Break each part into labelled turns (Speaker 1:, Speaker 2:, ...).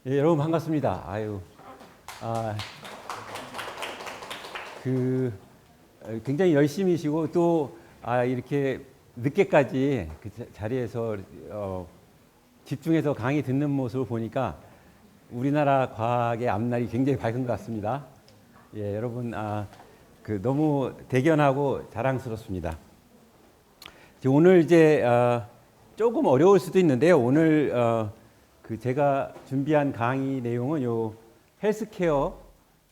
Speaker 1: 예, 여러분 반갑습니다. 아유, 아, 그 굉장히 열심히시고 또 이렇게 늦게까지 그 자리에서 집중해서 강의 듣는 모습을 보니까 우리나라 과학의 앞날이 굉장히 밝은 것 같습니다. 예, 여러분 너무 대견하고 자랑스럽습니다. 오늘 이제 조금 어려울 수도 있는데요. 오늘 제가 준비한 강의 내용은 요 헬스케어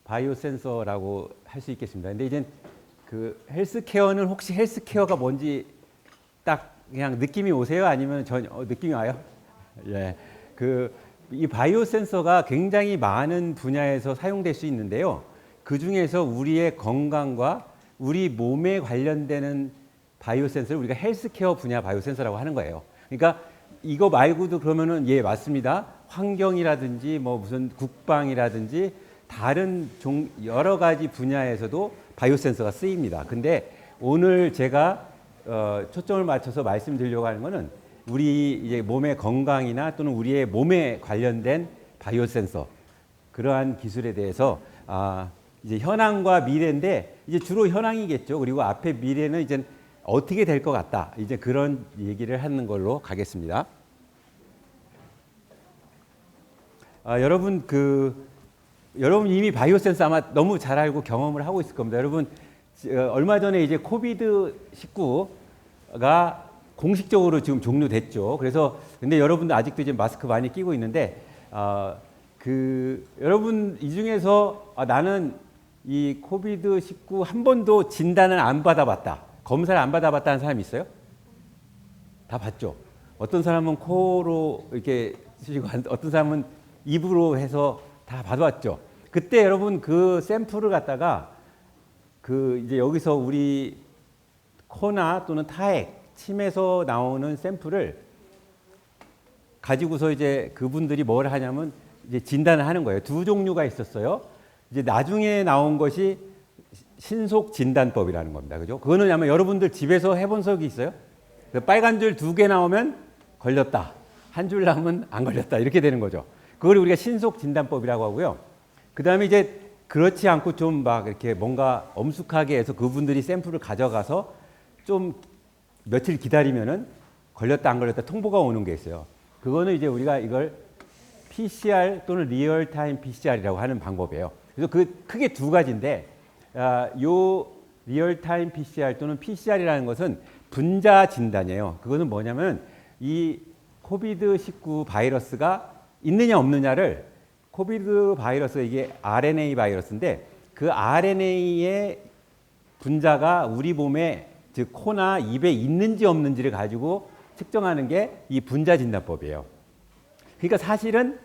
Speaker 1: 바이오 센서라고 할 수 있겠습니다. 근데 이제 그 헬스케어는 혹시 헬스케어가 뭔지 딱 그냥 느낌이 오세요? 아니면 전혀 느낌이 와요? 예. 이 바이오 센서가 굉장히 많은 분야에서 사용될 수 있는데요. 그 중에서 우리의 건강과 우리 몸에 관련되는 바이오 센서를 우리가 헬스케어 분야 바이오 센서라고 하는 거예요. 그러니까 이거 말고도 그러면은 예, 맞습니다. 환경이라든지 뭐 무슨 국방이라든지 다른 여러 가지 분야에서도 바이오 센서가 쓰입니다. 근데 오늘 제가 초점을 맞춰서 말씀드리려고 하는 거는 우리 이제 몸의 건강이나 또는 우리의 몸에 관련된 바이오 센서 그러한 기술에 대해서 이제 현황과 미래인데 이제 주로 현황이겠죠. 그리고 앞에 미래는 이제 어떻게 될 것 같다. 이제 그런 얘기를 하는 걸로 가겠습니다. 여러분 여러분 이미 바이오 센서 아마 너무 잘 알고 경험을 하고 있을 겁니다. 여러분 얼마 전에 이제 코비드19가 공식적으로 지금 종료됐죠. 그래서 근데 여러분들 아직도 이제 마스크 많이 끼고 있는데 여러분 이 중에서 나는 이 코비드19 한 번도 진단을 안 받아봤다. 검사를 안 받아봤다는 사람이 있어요? 다 봤죠. 어떤 사람은 코로 이렇게 쓰시고 어떤 사람은 입으로 해서 다 받아봤죠. 그때 여러분 그 샘플을 갖다가 이제 여기서 우리 코나 또는 타액, 침에서 나오는 샘플을 가지고서 이제 그분들이 뭘 하냐면 이제 진단을 하는 거예요. 두 종류가 있었어요. 이제 나중에 나온 것이 신속 진단법이라는 겁니다. 그죠? 그거는 아마 여러분들 집에서 해본 적이 있어요? 빨간 줄 2개 나오면 걸렸다. 한 줄 나오면 안 걸렸다. 이렇게 되는 거죠. 그걸 우리가 신속 진단법이라고 하고요. 그 다음에 이제 그렇지 않고 좀 막 이렇게 뭔가 엄숙하게 해서 그분들이 샘플을 가져가서 좀 며칠 기다리면은 걸렸다 안 걸렸다 통보가 오는 게 있어요. 그거는 이제 우리가 이걸 PCR 또는 리얼타임 PCR이라고 하는 방법이에요. 그래서 크게 두 가지인데 요 리얼타임 PCR 또는 PCR이라는 것은 분자 진단이에요. 그거는 뭐냐면 이 코비드19 바이러스가 있느냐 없느냐를 코비드 바이러스 이게 RNA 바이러스인데 그 RNA의 분자가 우리 몸에 즉 코나 입에 있는지 없는지를 가지고 측정하는 게 이 분자 진단법이에요. 그러니까 사실은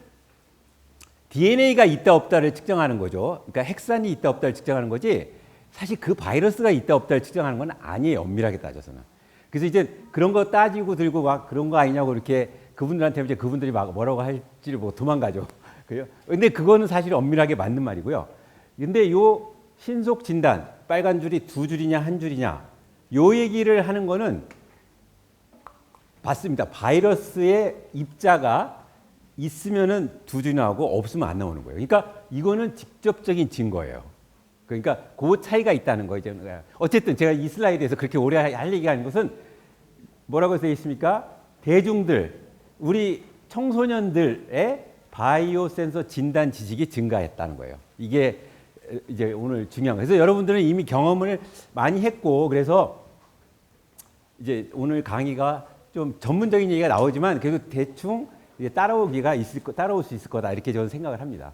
Speaker 1: DNA가 있다 없다를 측정하는 거죠. 그러니까 핵산이 있다 없다를 측정하는 거지 사실 그 바이러스가 있다 없다를 측정하는 건 아니에요. 엄밀하게 따져서는. 그래서 이제 그런 거 따지고 들고 막 그런 거 아니냐고 이렇게 그분들한테 이제 그분들이 막 뭐라고 할지를 보고 도망가죠. 그래요? 근데 그거는 사실 엄밀하게 맞는 말이고요. 근데 요 신속 진단 빨간 줄이 2줄이냐 1줄이냐 요 얘기를 하는 거는 맞습니다. 바이러스의 입자가 있으면은 2줄이 나오고 없으면 안 나오는 거예요. 그러니까 이거는 직접적인 증거예요. 그러니까 그 차이가 있다는 거죠. 어쨌든 제가 이 슬라이드에서 그렇게 오래 할 얘기가 아닌 것은 뭐라고 되어 있습니까? 대중들, 우리 청소년들의 바이오 센서 진단 지식이 증가했다는 거예요. 이게 이제 오늘 중요한 거예요. 그래서 여러분들은 이미 경험을 많이 했고 그래서 이제 오늘 강의가 좀 전문적인 얘기가 나오지만 그래도 대충 따라올 수 있을 거다 이렇게 저는 생각을 합니다.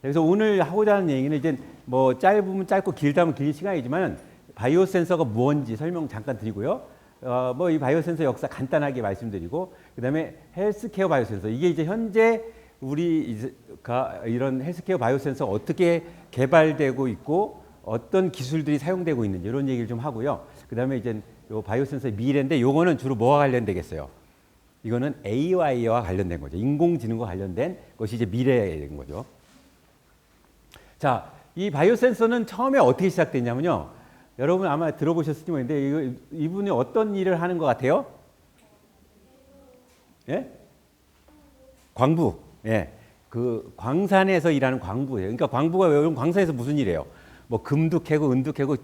Speaker 1: 그래서 오늘 하고자 하는 얘기는 이제 뭐 짧으면 짧고 길다면 길 시간이지만 바이오 센서가 뭔지 설명 잠깐 드리고요. 뭐 이 바이오 센서 역사 간단하게 말씀드리고 그다음에 헬스케어 바이오 센서 이게 이제 현재 우리가 이런 헬스케어 바이오 센서 어떻게 개발되고 있고 어떤 기술들이 사용되고 있는지 이런 얘기를 좀 하고요. 그다음에 이제 요 바이오 센서의 미래인데 요거는 주로 뭐와 관련되겠어요? 이거는 AI와 관련된 거죠. 인공지능과 관련된 것이 이제 미래에 된 거죠. 자, 이 바이오 센서는 처음에 어떻게 시작됐냐면요. 여러분 아마 들어보셨을지 모르겠는데 이분이 어떤 일을 하는 것 같아요? 예? 광부. 예. 그 광산에서 일하는 광부예요. 그러니까 광부가 왜 광산에서 무슨 일이에요? 뭐 금도 캐고 은도 캐고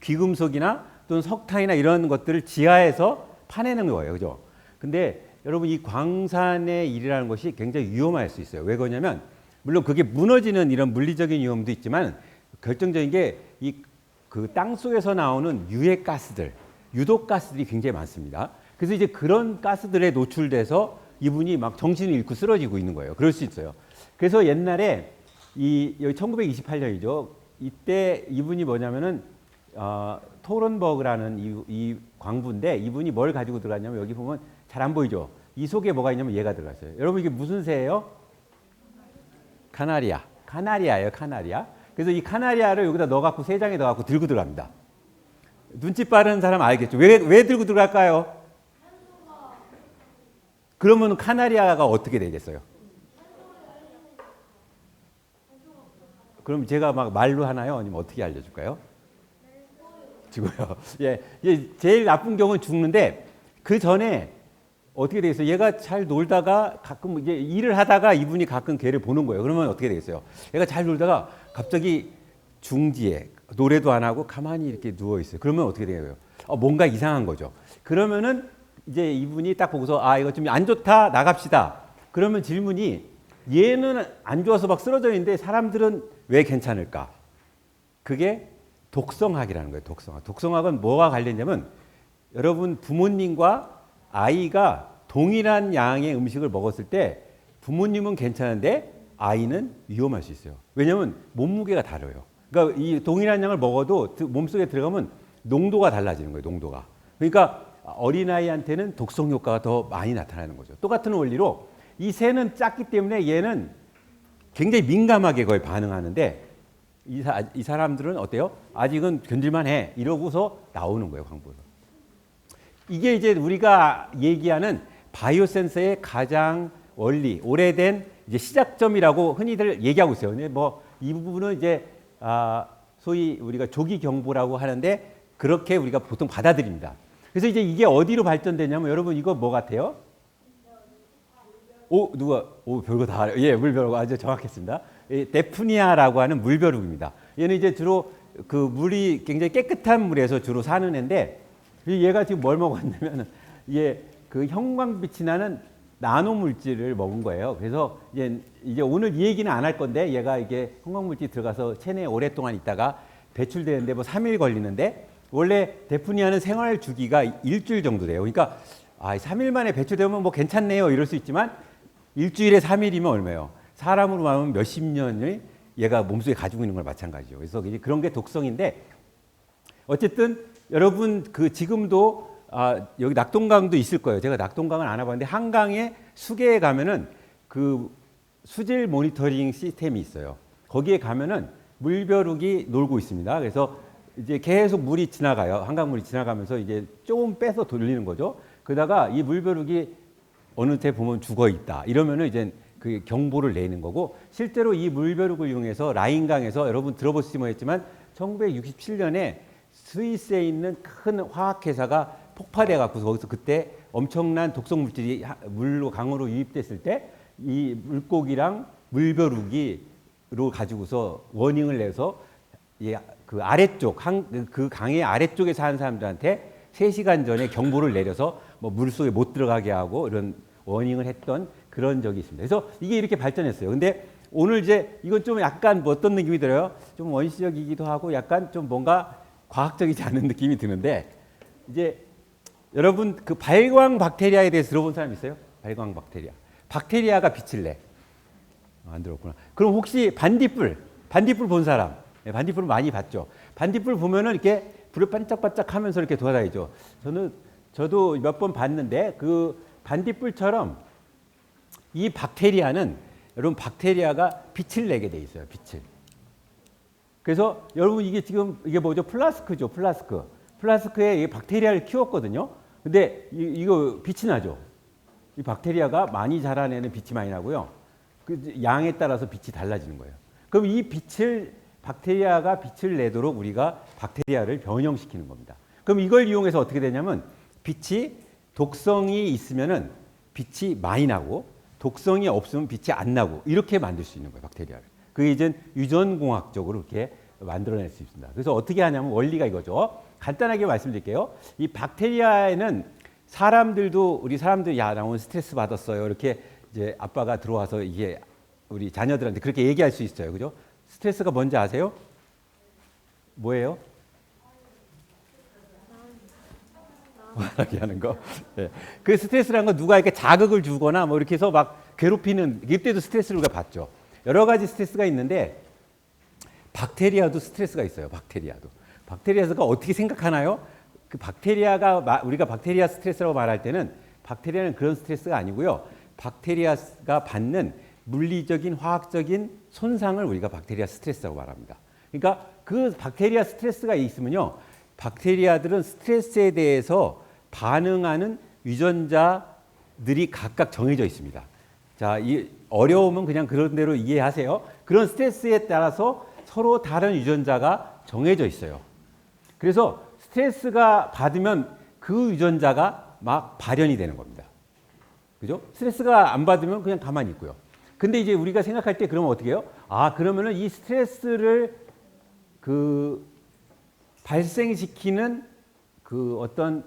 Speaker 1: 귀금속이나 또는 석탄이나 이런 것들을 지하에서 파내는 거예요. 그죠? 근데 여러분 이 광산의 일이라는 것이 굉장히 위험할 수 있어요. 왜 그러냐면 물론 그게 무너지는 이런 물리적인 위험도 있지만 결정적인 게 이 그 땅 속에서 나오는 유해 가스들, 유독 가스들이 굉장히 많습니다. 그래서 이제 그런 가스들에 노출돼서 이분이 막 정신을 잃고 쓰러지고 있는 거예요. 그럴 수 있어요. 그래서 옛날에 여기 1928년이죠. 이때 이분이 뭐냐면은 토른버그라는 이 광부인데 이분이 뭘 가지고 들어갔냐면 여기 보면 잘 안 보이죠. 이 속에 뭐가 있냐면 얘가 들어갔어요. 여러분 이게 무슨 새예요? 카나리아예요. 카나리아. 그래서 이 카나리아를 여기다 넣어갖고 세 장에 넣어갖고 들고 들어갑니다. 눈치 빠른 사람 알겠죠? 왜 들고 들어갈까요? 그러면 카나리아가 어떻게 되겠어요? 그럼 제가 막 말로 하나요? 아니면 어떻게 알려줄까요? 죽어요. 예, 제일 나쁜 경우는 죽는데 그 전에 어떻게 되겠어요? 얘가 잘 놀다가 가끔 이제 일을 하다가 이분이 가끔 걔를 보는 거예요. 그러면 어떻게 되겠어요? 얘가 잘 놀다가 갑자기 중지에 노래도 안 하고 가만히 이렇게 누워 있어요. 그러면 어떻게 돼요? 뭔가 이상한 거죠. 그러면은 이제 이분이 딱 보고서 이거 좀 안 좋다 나갑시다. 그러면 질문이 얘는 안 좋아서 막 쓰러져 있는데 사람들은 왜 괜찮을까? 그게 독성학이라는 거예요. 독성학. 독성학은 뭐와 관련되냐면 여러분 부모님과 아이가 동일한 양의 음식을 먹었을 때 부모님은 괜찮은데 아이는 위험할 수 있어요. 왜냐하면 몸무게가 다르요. 그러니까 이 동일한 양을 먹어도 몸속에 들어가면 농도가 달라지는 거예요. 농도가. 그러니까 어린아이한테는 독성 효과가 더 많이 나타나는 거죠. 똑같은 원리로 이 새는 작기 때문에 얘는 굉장히 민감하게 거의 반응하는데 이 사람들은 어때요? 아직은 견딜만 해. 이러고서 나오는 거예요. 광부에서. 이게 이제 우리가 얘기하는 바이오 센서의 가장 원리, 오래된 이제 시작점이라고 흔히들 얘기하고 있어요. 근데 뭐 이 부분은 이제 소위 우리가 조기 경보라고 하는데 그렇게 우리가 보통 받아들입니다. 그래서 이제 이게 어디로 발전되냐면 여러분 이거 뭐 같아요? 별거 다 알아요. 예, 물벼룩 아주 정확했습니다. 데프니아라고 하는 물벼룩입니다. 얘는 이제 주로 그 물이 굉장히 깨끗한 물에서 주로 사는 애인데 얘가 지금 뭘 먹었냐면 이게 그 형광빛이 나는 나노 물질을 먹은 거예요. 그래서 이제 오늘 이 얘기는 안 할 건데 얘가 이게 형광물질 들어가서 체내에 오랫동안 있다가 배출되는데 뭐 3일 걸리는데 원래 데프니아는 생활 주기가 일주일 정도 돼요. 그러니까 3일 만에 배출되면 뭐 괜찮네요. 이럴 수 있지만 일주일에 3일이면 얼마예요? 사람으로 말하면 몇십 년을 얘가 몸속에 가지고 있는 걸 마찬가지죠. 그래서 그런 게 독성인데 어쨌든 여러분 그 지금도 여기 낙동강도 있을 거예요. 제가 낙동강은 안 와봤는데 한강에 수계에 가면은 그 수질 모니터링 시스템이 있어요. 거기에 가면은 물벼룩이 놀고 있습니다. 그래서 이제 계속 물이 지나가요. 한강물이 지나가면서 이제 조금 빼서 돌리는 거죠. 그러다가 이 물벼룩이 어느 때 보면 죽어 있다. 이러면은 이제 그 경보를 내는 거고 실제로 이 물벼룩을 이용해서 라인강에서 여러분 들어보시지 못했지만 1967년에 스위스에 있는 큰 화학회사가 폭파돼 갖고 거기서 그때 엄청난 독성 물질이 물로 강으로 유입됐을 때 이 물고기랑 물벼룩이로 가지고서 워닝을 내서 그 아래쪽 그 강의 아래쪽에 사는 사람들한테 3시간 전에 경보를 내려서 뭐 물속에 못 들어가게 하고 이런 워닝을 했던 그런 적이 있습니다. 그래서 이게 이렇게 발전했어요. 근데 오늘 이제 이건 좀 약간 뭐 어떤 느낌이 들어요? 좀 원시적이기도 하고 약간 좀 뭔가 과학적이지 않은 느낌이 드는데 이제 여러분 그 발광 박테리아에 대해서 들어본 사람 있어요? 발광 박테리아. 박테리아가 빛을 내. 안 들었구나. 그럼 혹시 반딧불 본 사람? 네, 반딧불 많이 봤죠. 반딧불 보면은 이렇게 불을 반짝반짝 하면서 이렇게 돌아다니죠. 저도 몇 번 봤는데 그 반딧불처럼 이 박테리아는 여러분 박테리아가 빛을 내게 돼 있어요. 빛을. 그래서 여러분 이게 지금 이게 뭐죠? 플라스크죠. 플라스크에 박테리아를 키웠거든요. 근데 이거 빛이 나죠. 이 박테리아가 많이 자라내는 빛이 많이 나고요. 그 양에 따라서 빛이 달라지는 거예요. 그럼 이 박테리아가 빛을 내도록 우리가 박테리아를 변형시키는 겁니다. 그럼 이걸 이용해서 어떻게 되냐면 빛이 독성이 있으면은 빛이 많이 나고 독성이 없으면 빛이 안 나고 이렇게 만들 수 있는 거예요, 박테리아를. 그게 이제 유전공학적으로 이렇게 만들어낼 수 있습니다. 그래서 어떻게 하냐면 원리가 이거죠. 간단하게 말씀드릴게요. 이 박테리아에는 사람들도 우리 사람들 야, 나 오늘 스트레스 받았어요. 이렇게 이제 아빠가 들어와서 이게 우리 자녀들한테 그렇게 얘기할 수 있어요. 그죠? 스트레스가 뭔지 아세요? 뭐예요? 말하게 하는 거. 네. 그 스트레스라는 건 누가 이렇게 자극을 주거나 뭐 이렇게 해서 막 괴롭히는 이때도 스트레스를 우리가 받죠. 여러 가지 스트레스가 있는데 박테리아도 스트레스가 있어요. 박테리아가 어떻게 생각하나요? 그 박테리아가 우리가 박테리아 스트레스라고 말할 때는 박테리아는 그런 스트레스가 아니고요. 박테리아가 받는 물리적인 화학적인 손상을 우리가 박테리아 스트레스라고 말합니다. 그러니까 그 박테리아 스트레스가 있으면요. 박테리아들은 스트레스에 대해서 반응하는 유전자들이 각각 정해져 있습니다. 자, 이 어려우면 그냥 그런 대로 이해하세요. 그런 스트레스에 따라서 서로 다른 유전자가 정해져 있어요. 그래서 스트레스가 받으면 그 유전자가 막 발현이 되는 겁니다. 그죠? 스트레스가 안 받으면 그냥 가만히 있고요. 근데 이제 우리가 생각할 때 그러면 어떻게 해요? 아, 그러면은 이 스트레스를 발생시키는 그 어떤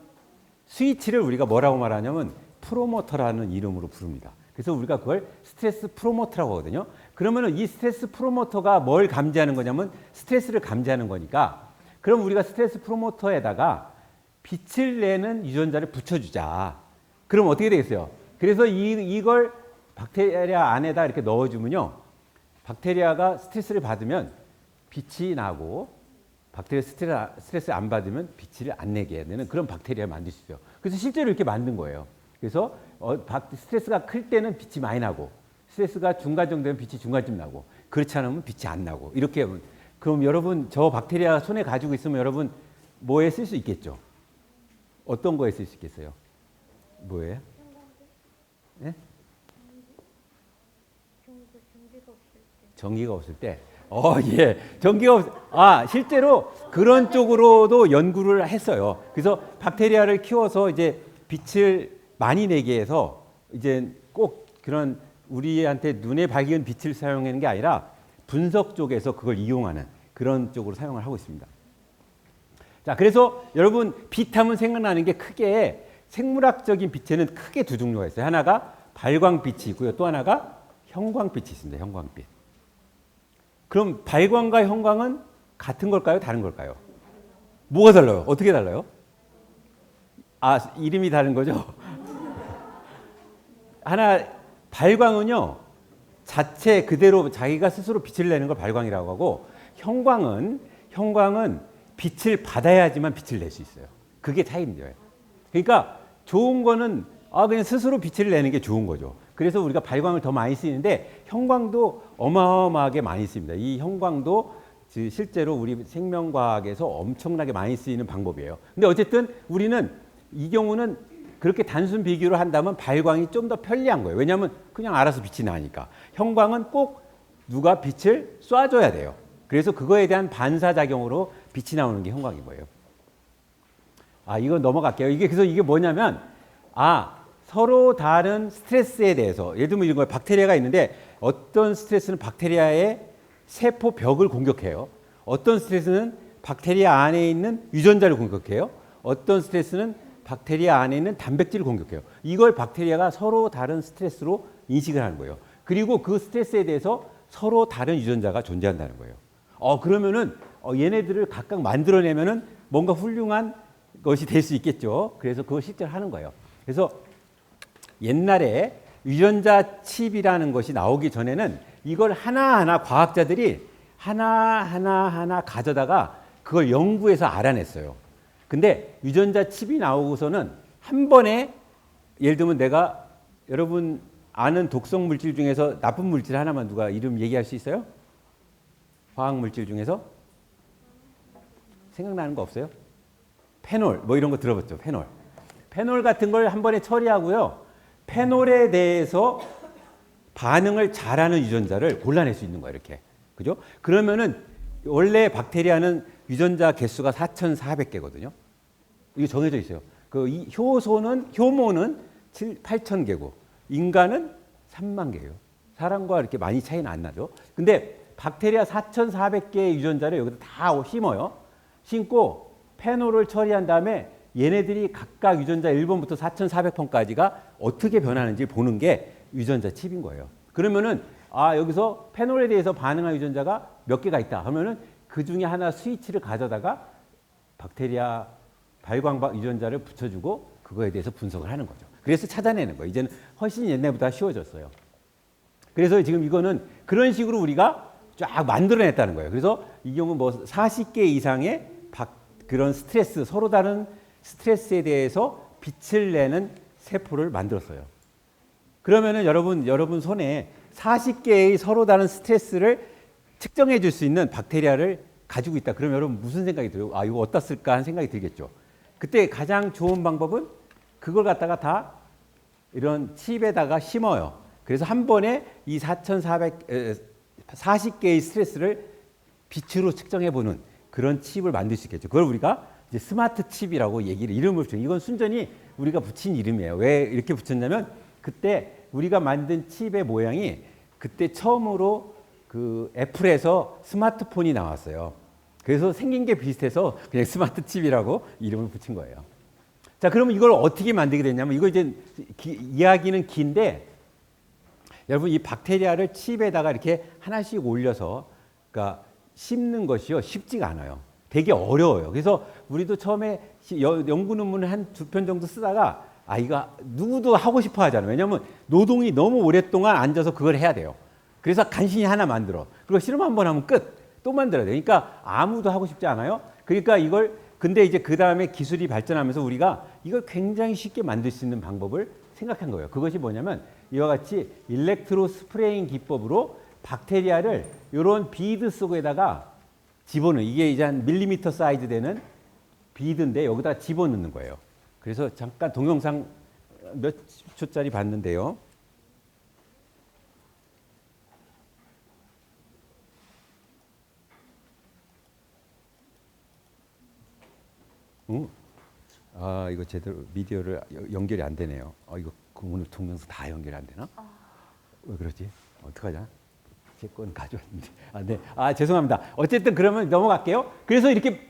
Speaker 1: 스위치를 우리가 뭐라고 말하냐면 프로모터라는 이름으로 부릅니다. 그래서 우리가 그걸 스트레스 프로모터라고 하거든요. 그러면은 이 스트레스 프로모터가 뭘 감지하는 거냐면 스트레스를 감지하는 거니까 그럼 우리가 스트레스 프로모터에다가 빛을 내는 유전자를 붙여주자. 그럼 어떻게 되겠어요? 그래서 이걸 박테리아 안에다 이렇게 넣어주면요. 박테리아가 스트레스를 받으면 빛이 나고 박테리아 스트레스 안 받으면 빛을 안 내게 되는 그런 박테리아를 만들 수 있어요. 그래서 실제로 이렇게 만든 거예요. 그래서 스트레스가 클 때는 빛이 많이 나고 스트레스가 중간 정도 되면 빛이 중간쯤 나고 그렇지 않으면 빛이 안 나고 이렇게 하면 그럼 여러분 저 박테리아 손에 가지고 있으면 여러분 뭐에 쓸 수 있겠죠? 어떤 거에 쓸 수 있겠어요? 뭐예요? 네? 전기가 없을 때. 예. 실제로 그런 쪽으로도 연구를 했어요. 그래서 박테리아를 키워서 이제 빛을 많이 내게 해서 이제 꼭 그런 우리한테 눈에 밝은 빛을 사용하는 게 아니라 분석 쪽에서 그걸 이용하는 그런 쪽으로 사용을 하고 있습니다. 자, 그래서 여러분 빛하면 생각나는 게 크게 생물학적인 빛에는 크게 두 종류가 있어요. 하나가 발광빛이 있고요. 또 하나가 형광빛이 있습니다. 형광빛. 그럼 발광과 형광은 같은 걸까요? 다른 걸까요? 뭐가 달라요? 어떻게 달라요? 이름이 다른 거죠? 발광은요, 자체 그대로 자기가 스스로 빛을 내는 걸 발광이라고 하고, 형광은 빛을 받아야지만 빛을 낼 수 있어요. 그게 차이인 거예요. 그러니까 좋은 거는 그냥 스스로 빛을 내는 게 좋은 거죠. 그래서 우리가 발광을 더 많이 쓰는데 형광도 어마어마하게 많이 씁니다. 이 형광도 실제로 우리 생명과학에서 엄청나게 많이 쓰이는 방법이에요. 근데 어쨌든 우리는 이 경우는 그렇게 단순 비교를 한다면 발광이 좀 더 편리한 거예요. 왜냐하면 그냥 알아서 빛이 나니까. 형광은 꼭 누가 빛을 쏴줘야 돼요. 그래서 그거에 대한 반사작용으로 빛이 나오는 게 형광인 거예요. 이거 넘어갈게요. 그래서 이게 뭐냐면 서로 다른 스트레스에 대해서 예를 들면 이런 거예요. 박테리아가 있는데 어떤 스트레스는 박테리아의 세포 벽을 공격해요. 어떤 스트레스는 박테리아 안에 있는 유전자를 공격해요. 어떤 스트레스는 박테리아 안에 있는 단백질을 공격해요. 이걸 박테리아가 서로 다른 스트레스로 인식을 하는 거예요. 그리고 그 스트레스에 대해서 서로 다른 유전자가 존재한다는 거예요. 그러면은 얘네들을 각각 만들어내면은 뭔가 훌륭한 것이 될 수 있겠죠. 그래서 그걸 실제로 하는 거예요. 그래서 옛날에 유전자 칩이라는 것이 나오기 전에는 이걸 하나하나 과학자들이 하나하나 가져다가 그걸 연구해서 알아냈어요. 근데 유전자 칩이 나오고서는 한 번에 예를 들면 내가 여러분 아는 독성 물질 중에서 나쁜 물질 하나만 누가 이름 얘기할 수 있어요? 화학 물질 중에서? 생각나는 거 없어요? 페놀 뭐 이런 거 들어봤죠? 페놀 같은 걸 한 번에 처리하고요. 페놀에 대해서 반응을 잘하는 유전자를 골라낼 수 있는 거예요. 이렇게. 그죠? 그러면은 원래 박테리아는 유전자 개수가 4,400개거든요. 이게 정해져 있어요. 효모는 8,000개고 인간은 3만 개예요. 사람과 이렇게 많이 차이는 안 나죠. 근데 박테리아 4,400개의 유전자를 여기다 다 심어요. 심고 페놀을 처리한 다음에 얘네들이 각각 유전자 1번부터 4,400번까지가 어떻게 변하는지 보는 게 유전자 칩인 거예요. 그러면은 여기서 페놀에 대해서 반응한 유전자가 몇 개가 있다 하면은 그 중에 하나 스위치를 가져다가 박테리아 발광박 유전자를 붙여주고 그거에 대해서 분석을 하는 거죠. 그래서 찾아내는 거예요. 이제는 훨씬 옛날보다 쉬워졌어요. 그래서 지금 이거는 그런 식으로 우리가 쫙 만들어냈다는 거예요. 그래서 이 경우 뭐 40개 이상의 그런 스트레스, 서로 다른 스트레스에 대해서 빛을 내는 세포를 만들었어요. 그러면은 여러분 손에 40개의 서로 다른 스트레스를 측정해 줄 수 있는 박테리아를 가지고 있다. 그럼 여러분 무슨 생각이 들어요? 이거 어디다 쓸까 하는 생각이 들겠죠. 그때 가장 좋은 방법은 그걸 갖다가 다 이런 칩에다가 심어요. 그래서 한 번에 이 40개의 스트레스를 빛으로 측정해 보는 그런 칩을 만들 수 있겠죠. 그걸 우리가 이제 스마트 칩이라고 이름을 붙여요. 이건 순전히 우리가 붙인 이름이에요. 왜 이렇게 붙였냐면 그때 우리가 만든 칩의 모양이 그때 처음으로 그 애플에서 스마트폰이 나왔어요. 그래서 생긴 게 비슷해서 그냥 스마트 칩이라고 이름을 붙인 거예요. 자, 그러면 이걸 어떻게 만들게 됐냐면 이거 이제 이야기는 긴데 여러분 이 박테리아를 칩에다가 이렇게 하나씩 올려서 그러니까 심는 것이요 쉽지가 않아요. 되게 어려워요. 그래서 우리도 처음에 연구 논문을 한 2편 정도 쓰다가 이거 누구도 하고 싶어 하잖아요. 왜냐하면 노동이 너무 오랫동안 앉아서 그걸 해야 돼요. 그래서 간신히 하나 만들어. 그리고 실험 한번 하면 끝. 또 만들어야 돼요. 그러니까 아무도 하고 싶지 않아요. 그러니까 이걸 근데 이제 그 다음에 기술이 발전하면서 우리가 이걸 굉장히 쉽게 만들 수 있는 방법을 생각한 거예요. 그것이 뭐냐면 이와 같이 일렉트로 스프레잉 기법으로 박테리아를 이런 비드 속에다가 집어넣는 이게 이제 한 밀리미터 사이즈 되는 비드인데 여기다 집어넣는 거예요. 그래서 잠깐 동영상 몇 초짜리 봤는데요. 이거 제대로 미디어를 연결이 안 되네요. 이거 오늘 동영상 다 연결이 안 되나? 왜 그러지? 어떡하냐? 제 건 가져왔는데. 네. 죄송합니다. 어쨌든 그러면 넘어갈게요. 그래서 이렇게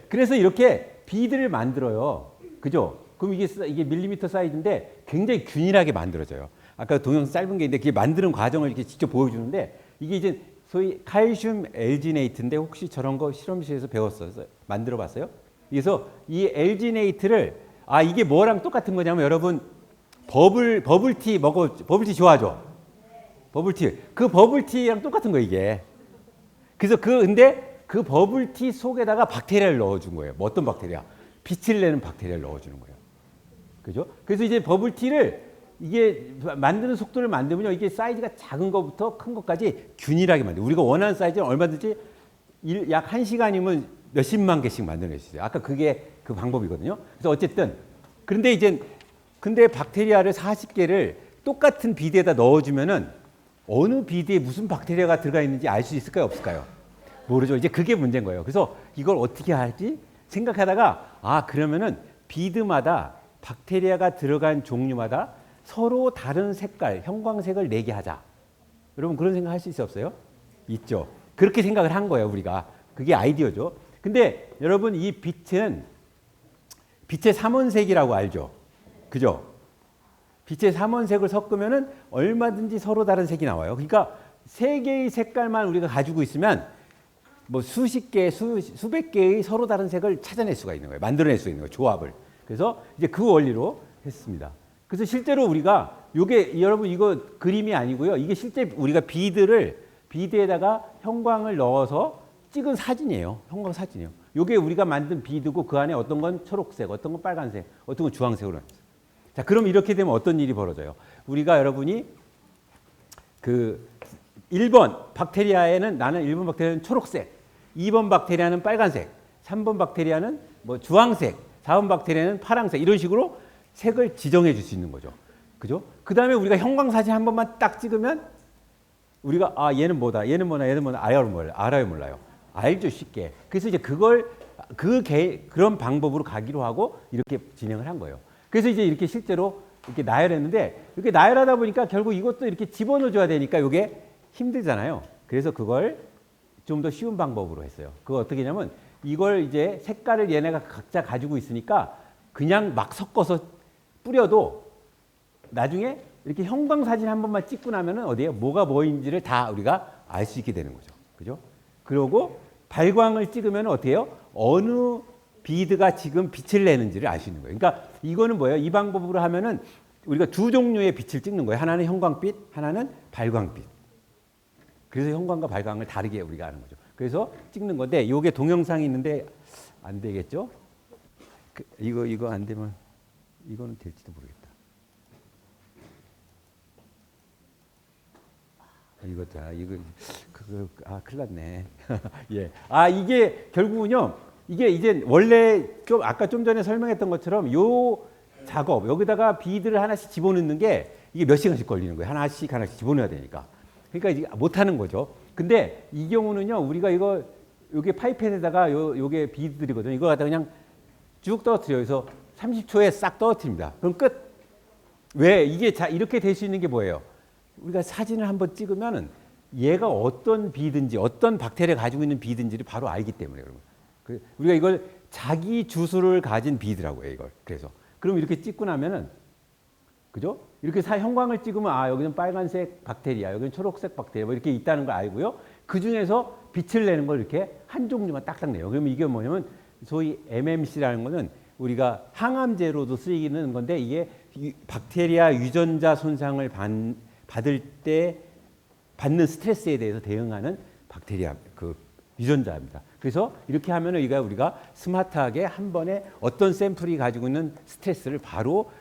Speaker 1: 그래서 이렇게 비드를 만들어요. 그죠? 그럼 이게 밀리미터 사이즈인데 굉장히 균일하게 만들어져요. 아까 동영상 짧은 게 있는데 그게 만드는 과정을 이렇게 직접 보여주는데 이게 이제 소위 칼슘 엘지네이트인데 혹시 저런 거 실험실에서 배웠어요? 만들어 봤어요? 그래서 이 엘지네이트를 이게 뭐랑 똑같은 거냐면 여러분 버블티 버블티 좋아하죠? 버블티. 그 버블티랑 똑같은 거 이게. 그래서 근데 그 버블티 속에다가 박테리아를 넣어준 거예요. 뭐 어떤 박테리아? 빛을 내는 박테리아를 넣어주는 거예요. 그죠? 그래서 이제 버블티를 이게 만드는 속도를 만들면요. 이게 사이즈가 작은 것부터 큰 것까지 균일하게 만들어요. 우리가 원하는 사이즈는 얼마든지 약 1시간이면 몇십만 개씩 만들어낼 수 있어요. 아까 그게 그 방법이거든요. 그래서 어쨌든 근데 박테리아를 40개를 똑같은 비드에다 넣어주면은 어느 비드에 무슨 박테리아가 들어가 있는지 알 수 있을까요? 없을까요? 모르죠. 이제 그게 문제인 거예요. 그래서 이걸 어떻게 하지? 생각하다가 그러면은 비드마다 박테리아가 들어간 종류마다 서로 다른 색깔, 형광색을 내게 하자. 여러분 그런 생각 할 수 없어요? 있죠. 그렇게 생각을 한 거예요, 우리가. 그게 아이디어죠. 근데 여러분 이 빛은 빛의 삼원색이라고 알죠? 그죠? 빛의 삼원색을 섞으면은 얼마든지 서로 다른 색이 나와요. 그러니까 세 개의 색깔만 우리가 가지고 있으면 뭐 수십 개, 수백 개의 서로 다른 색을 찾아낼 수가 있는 거예요. 만들어낼 수 있는 거예요. 조합을. 그래서 이제 그 원리로 했습니다. 그래서 실제로 우리가 요게 여러분 이거 그림이 아니고요. 이게 실제 우리가 비드에다가 형광을 넣어서 찍은 사진이에요. 형광 사진이에요. 요게 우리가 만든 비드고 그 안에 어떤 건 초록색, 어떤 건 빨간색, 어떤 건 주황색으로. 자, 그럼 이렇게 되면 어떤 일이 벌어져요? 우리가 여러분이 그 1번 박테리아에는 나는 1번 박테리아는 초록색, 2번 박테리아는 빨간색, 3번 박테리아는 뭐 주황색, 4번 박테리아는 파란색 이런 식으로 색을 지정해 줄 수 있는 거죠. 그죠? 그 다음에 우리가 형광 사진 한 번만 딱 찍으면 우리가 얘는 뭐다, 얘는 뭐다, 얘는 뭐다, 알아요, 몰라요? 알죠, 쉽게. 그래서 이제 그런 방법으로 가기로 하고 이렇게 진행을 한 거예요. 그래서 이제 이렇게 실제로 이렇게 나열했는데 이렇게 나열하다 보니까 결국 이것도 이렇게 집어넣어줘야 되니까 이게 힘들잖아요. 그래서 그걸 좀 더 쉬운 방법으로 했어요. 그거 어떻게 하냐면 이걸 이제 색깔을 얘네가 각자 가지고 있으니까 그냥 막 섞어서 뿌려도 나중에 이렇게 형광사진 한 번만 찍고 나면은 어디에 뭐가 뭐인지를 다 우리가 알 수 있게 되는 거죠. 그죠? 그리고 발광을 찍으면 어떻게 해요? 어느 비드가 지금 빛을 내는지를 알 수 있는 거예요. 그러니까 이거는 뭐예요? 이 방법으로 하면은 우리가 두 종류의 빛을 찍는 거예요. 하나는 형광빛, 하나는 발광빛. 그래서 형광과 발광을 다르게 우리가 하는 거죠. 그래서 찍는 건데 이게 동영상이 있는데 안 되겠죠? 이거 안 되면 이거는 될지도 모르겠다. 큰일 났네. 예. 이게 결국은요, 이게 이제 원래 아까 좀 전에 설명했던 것처럼 요 작업, 여기다가 비드를 하나씩 집어넣는 게 이게 몇 시간씩 걸리는 거예요. 하나씩 집어넣어야 되니까. 그러니까 이제 못 하는 거죠. 근데 이 경우는요, 우리가 요게 파이팬에다가 요게 비드들이거든요. 이거 갖다 그냥 쭉 떨어뜨려요. 그래서 30초에 싹 떨어뜨립니다. 그럼 끝. 왜? 이게 이렇게 될 수 있는 게 뭐예요? 우리가 사진을 한번 찍으면은 얘가 어떤 비든지 어떤 박테리아가 가지고 있는 비든지를 바로 알기 때문에 그러면 우리가 이걸 자기 주수를 가진 비드라고 해요. 이걸. 그래서 그럼 이렇게 찍고 나면은 그죠? 이렇게 형광을 찍으면 여기는 빨간색 박테리아, 여기는 초록색 박테리아 뭐 이렇게 있다는 걸 알고요. 그 중에서 빛을 내는 걸 이렇게 한 종류만 딱딱 내요. 그러면 이게 뭐냐면 소위 MMC라는 거는 우리가 항암제로도 쓰이는 건데 이게 박테리아 유전자 손상을 받을 때 받는 스트레스에 대해서 대응하는 박테리아 그 유전자입니다. 그래서 이렇게 하면은 우리가 스마트하게 한 번에 어떤 샘플이 가지고 있는 스트레스를 바로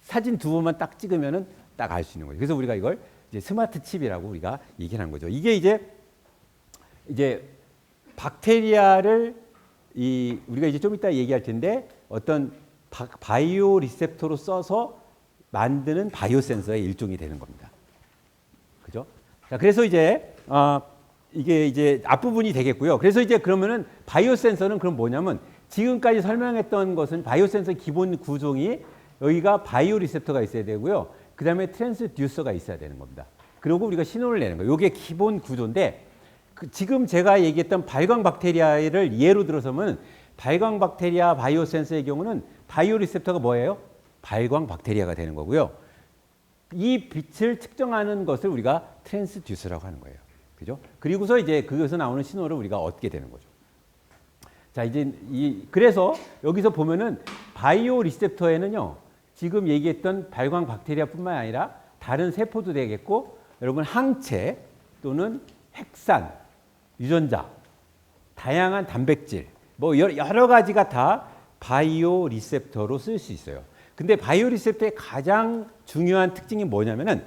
Speaker 1: 사진 두 번만 딱 찍으면은 딱 알 수 있는 거죠. 그래서 우리가 이걸 이제 스마트 칩이라고 우리가 얘기하는 거죠. 이게 이제 박테리아를 우리가 이제 좀 이따 얘기할 텐데 어떤 바이오 리셉터로 써서 만드는 바이오 센서의 일종이 되는 겁니다. 그죠? 자, 그래서 이제 이게 이제 앞부분이 되겠고요. 그래서 이제 그러면은 바이오 센서는 그럼 뭐냐면 지금까지 설명했던 것은 바이오 센서 기본 구종이 여기가 바이오 리셉터가 있어야 되고요. 그 다음에 트랜스듀서가 있어야 되는 겁니다. 그리고 우리가 신호를 내는 거예요. 이게 기본 구조인데 지금 제가 얘기했던 발광 박테리아를 예로 들어서면 발광 박테리아 바이오 센서의 경우는 바이오 리셉터가 뭐예요? 발광 박테리아가 되는 거고요. 이 빛을 측정하는 것을 우리가 트랜스듀서라고 하는 거예요. 그죠? 그리고서 이제 그것에서 나오는 신호를 우리가 얻게 되는 거죠. 자, 이제 그래서 여기서 보면은 바이오 리셉터에는요. 지금 얘기했던 발광 박테리아뿐만 아니라 다른 세포도 되겠고 여러분 항체 또는 핵산, 유전자, 다양한 단백질 뭐 여러 가지가 다 바이오 리셉터로 쓸 수 있어요. 근데 바이오 리셉터의 가장 중요한 특징이 뭐냐면은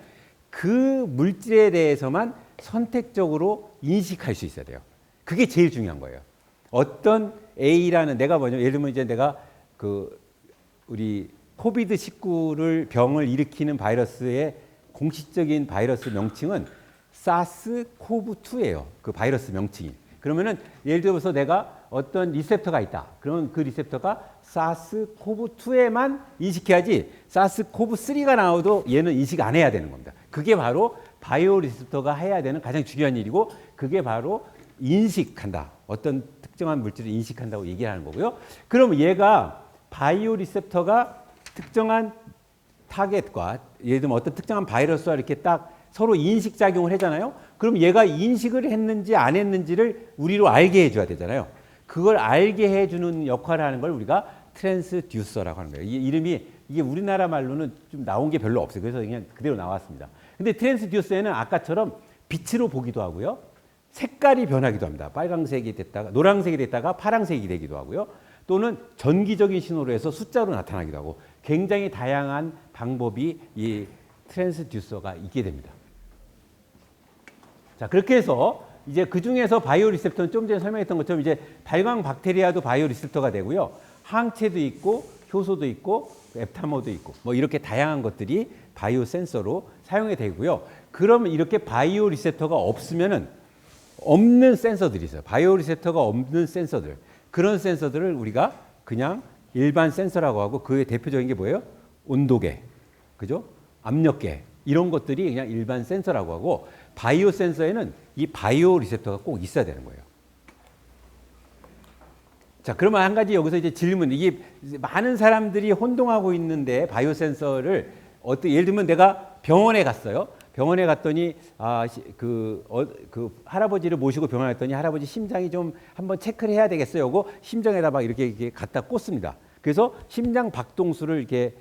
Speaker 1: 그 물질에 대해서만 선택적으로 인식할 수 있어야 돼요. 그게 제일 중요한 거예요. 어떤 A라는 내가 뭐냐면 예를 들면 이제 내가 우리 코비드-19를 병을 일으키는 바이러스의 공식적인 바이러스 명칭은 사스코브2예요. 그 바이러스 명칭이. 그러면은 예를 들어서 내가 어떤 리셉터가 있다. 그러면 그 리셉터가 사스코브2에만 인식해야지 사스코브3가 나와도 얘는 인식 안 해야 되는 겁니다. 그게 바로 바이오 리셉터가 해야 되는 가장 중요한 일이고 그게 바로 인식한다. 어떤 특정한 물질을 인식한다고 얘기하는 거고요. 그럼 얘가 바이오 리셉터가 특정한 타겟과 예를 들면 어떤 특정한 바이러스와 이렇게 딱 서로 인식작용을 하잖아요. 그럼 얘가 인식을 했는지 안 했는지를 우리로 알게 해줘야 되잖아요. 그걸 알게 해주는 역할을 하는 걸 우리가 트랜스듀서라고 하는 거예요. 이름이 이게 우리나라 말로는 좀 나온 게 별로 없어요. 그래서 그냥 그대로 나왔습니다. 근데 트랜스듀서에는 아까처럼 빛으로 보기도 하고요. 색깔이 변하기도 합니다. 빨강색이 됐다가 노란색이 됐다가 파란색이 되기도 하고요. 또는 전기적인 신호로 해서 숫자로 나타나기도 하고 굉장히 다양한 방법이 이 트랜스듀서가 있게 됩니다. 자, 그렇게 해서 이제 그 중에서 바이오 리셉터는 좀 전에 설명했던 것처럼 이제 발광 박테리아도 바이오 리셉터가 되고요. 항체도 있고 효소도 있고 앱타머도 있고 뭐 이렇게 다양한 것들이 바이오 센서로 사용이 되고요. 그러면 이렇게 바이오 리셉터가 없으면은 없는 센서들이 있어요. 바이오 리셉터가 없는 센서들. 그런 센서들을 우리가 그냥 일반 센서라고 하고 그의 대표적인 게 뭐예요? 온도계. 그죠? 압력계 이런 것들이 그냥 일반 센서라고 하고 바이오 센서에는 이 바이오 리셉터가 꼭 있어야 되는 거예요. 자, 그러면 한 가지 여기서 이제 질문, 이게 많은 사람들이 혼동하고 있는데 바이오 센서를 예를 들면 내가 병원에 갔어요. 병원에 갔더니 그 할아버지를 모시고 병원에 갔더니 할아버지 심장이 좀 한번 체크를 해야 되겠어요. 하고 심장에다 막 이렇게 갖다 꽂습니다. 그래서 심장 박동수를 이렇게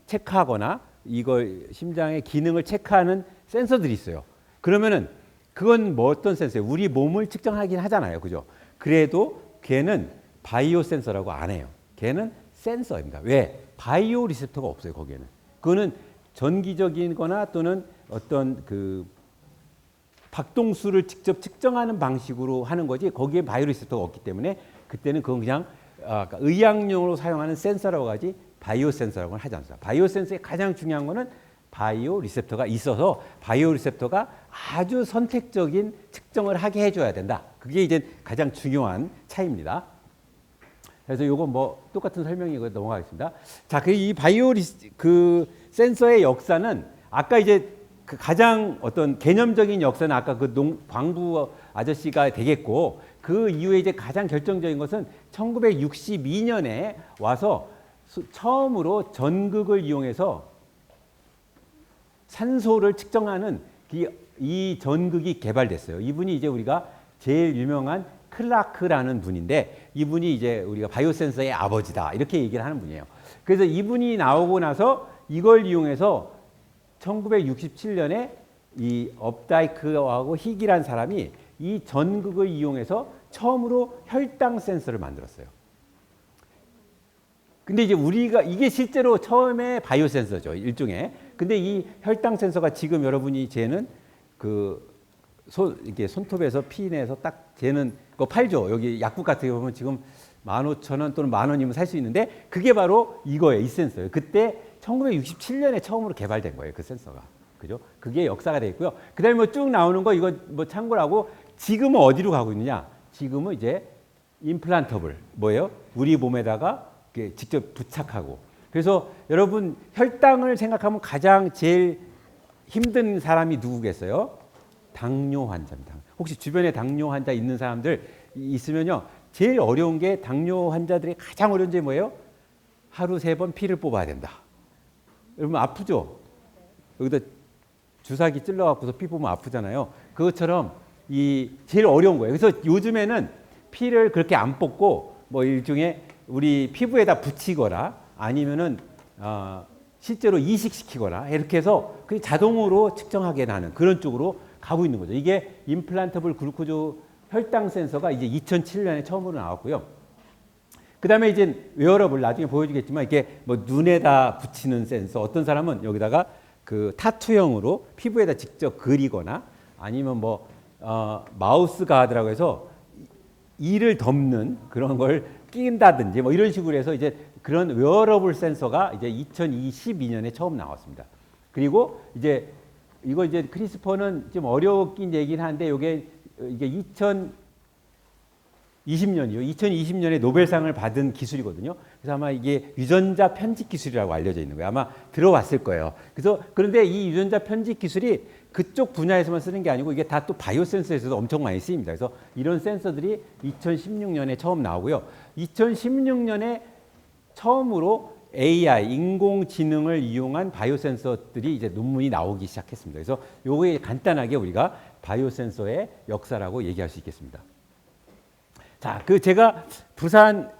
Speaker 1: 체크하거나 이걸 심장의 기능을 체크하는 센서들이 있어요. 그러면은 그건 뭐 어떤 센서예요? 우리 몸을 측정하긴 하잖아요. 그죠? 그래도 걔는 바이오 센서라고 안 해요. 걔는 센서입니다. 왜? 바이오 리셉터가 없어요. 거기에는. 그거는 전기적인 거나 또는 어떤 박동수를 직접 측정하는 방식으로 하는 거지 거기에 바이오 리셉터가 없기 때문에 그때는 그건 그냥 의학용으로 사용하는 센서라고 하지 바이오 센서라고는 하지 않습니다. 바이오 센서의 가장 중요한 거는 바이오 리셉터가 있어서 바이오 리셉터가 아주 선택적인 측정을 하게 해줘야 된다. 그게 이제 가장 중요한 차이입니다. 그래서 요거 뭐 똑같은 설명이고 넘어가겠습니다. 자, 이 바이오 센서의 역사는 아까 이제 가장 어떤 개념적인 역사는 아까 광부 아저씨가 되겠고 그 이후에 이제 가장 결정적인 것은 1962년에 와서 처음으로 전극을 이용해서 산소를 측정하는 이 전극이 개발됐어요. 이분이 이제 우리가 제일 유명한 클라크라는 분인데 이분이 이제 우리가 바이오 센서의 아버지다 이렇게 얘기를 하는 분이에요. 그래서 이분이 나오고 나서 이걸 이용해서 1967년에 이 업다이크하고 희기란 사람이 이 전극을 이용해서 처음으로 혈당 센서를 만들었어요. 근데 이제 우리가 이게 실제로 처음에 바이오 센서죠. 일종의. 근데 이 혈당 센서가 지금 여러분이 재는 이렇게 손톱에서 피 내서 딱 재는 거 팔죠. 여기 약국 같은 거 보면 지금 15,000원 또는 10,000원이면 살 수 있는데 그게 바로 이거예요. 이 센서예요. 그때 1967년에 처음으로 개발된 거예요. 그 센서가. 그죠? 그게 역사가 되어 있고요. 그다음에 뭐 쭉 나오는 거 이거 뭐 참고로 하고 지금은 어디로 가고 있느냐? 지금은 이제 임플란터블 뭐예요? 우리 몸에다가 직접 부착하고. 그래서 여러분 혈당을 생각하면 가장 제일 힘든 사람이 누구겠어요? 당뇨 환자입니다. 혹시 주변에 당뇨 환자 있는 사람들 있으면요. 제일 어려운 게 당뇨 환자들이 가장 어려운 게 뭐예요? 하루 3번 피를 뽑아야 된다. 여러분 아프죠? 여기다 주사기 찔러갖고서 피 뽑으면 아프잖아요. 그것처럼 제일 어려운 거예요. 그래서 요즘에는 피를 그렇게 안 뽑고 뭐 일종의 우리 피부에다 붙이거나 아니면은 실제로 이식시키거나 이렇게 해서 그 자동으로 측정하게 하는 그런 쪽으로 가고 있는 거죠. 이게 임플란터블 글루코즈 혈당 센서가 이제 2007년에 처음으로 나왔고요. 그 다음에 이제 웨어러블 나중에 보여주겠지만 이게 뭐 눈에다 붙이는 센서 어떤 사람은 여기다가 타투형으로 피부에다 직접 그리거나 아니면 뭐 마우스 가드라고 해서 이를 덮는 그런 걸 끼인다든지 뭐 이런 식으로 해서 이제 그런 웨어러블 센서가 이제 2022년에 처음 나왔습니다. 그리고 이제 이거 이제 크리스퍼는 좀 어렵긴 얘기는 한데 이게 2020년이요. 2020년에 노벨상을 받은 기술이거든요. 그래서 아마 이게 유전자 편집 기술이라고 알려져 있는 거예요. 아마 들어봤을 거예요. 그런데 이 유전자 편집 기술이 그쪽 분야에서만 쓰는 게 아니고 이게 다 또 바이오 센서에서도 엄청 많이 쓰입니다. 그래서 이런 센서들이 2016년에 처음 나오고요. 2016년에 처음으로 AI, 인공지능을 이용한 바이오 센서들이 이제 논문이 나오기 시작했습니다. 그래서 요거에 간단하게 우리가 바이오 센서의 역사라고 얘기할 수 있겠습니다. 자, 제가 부산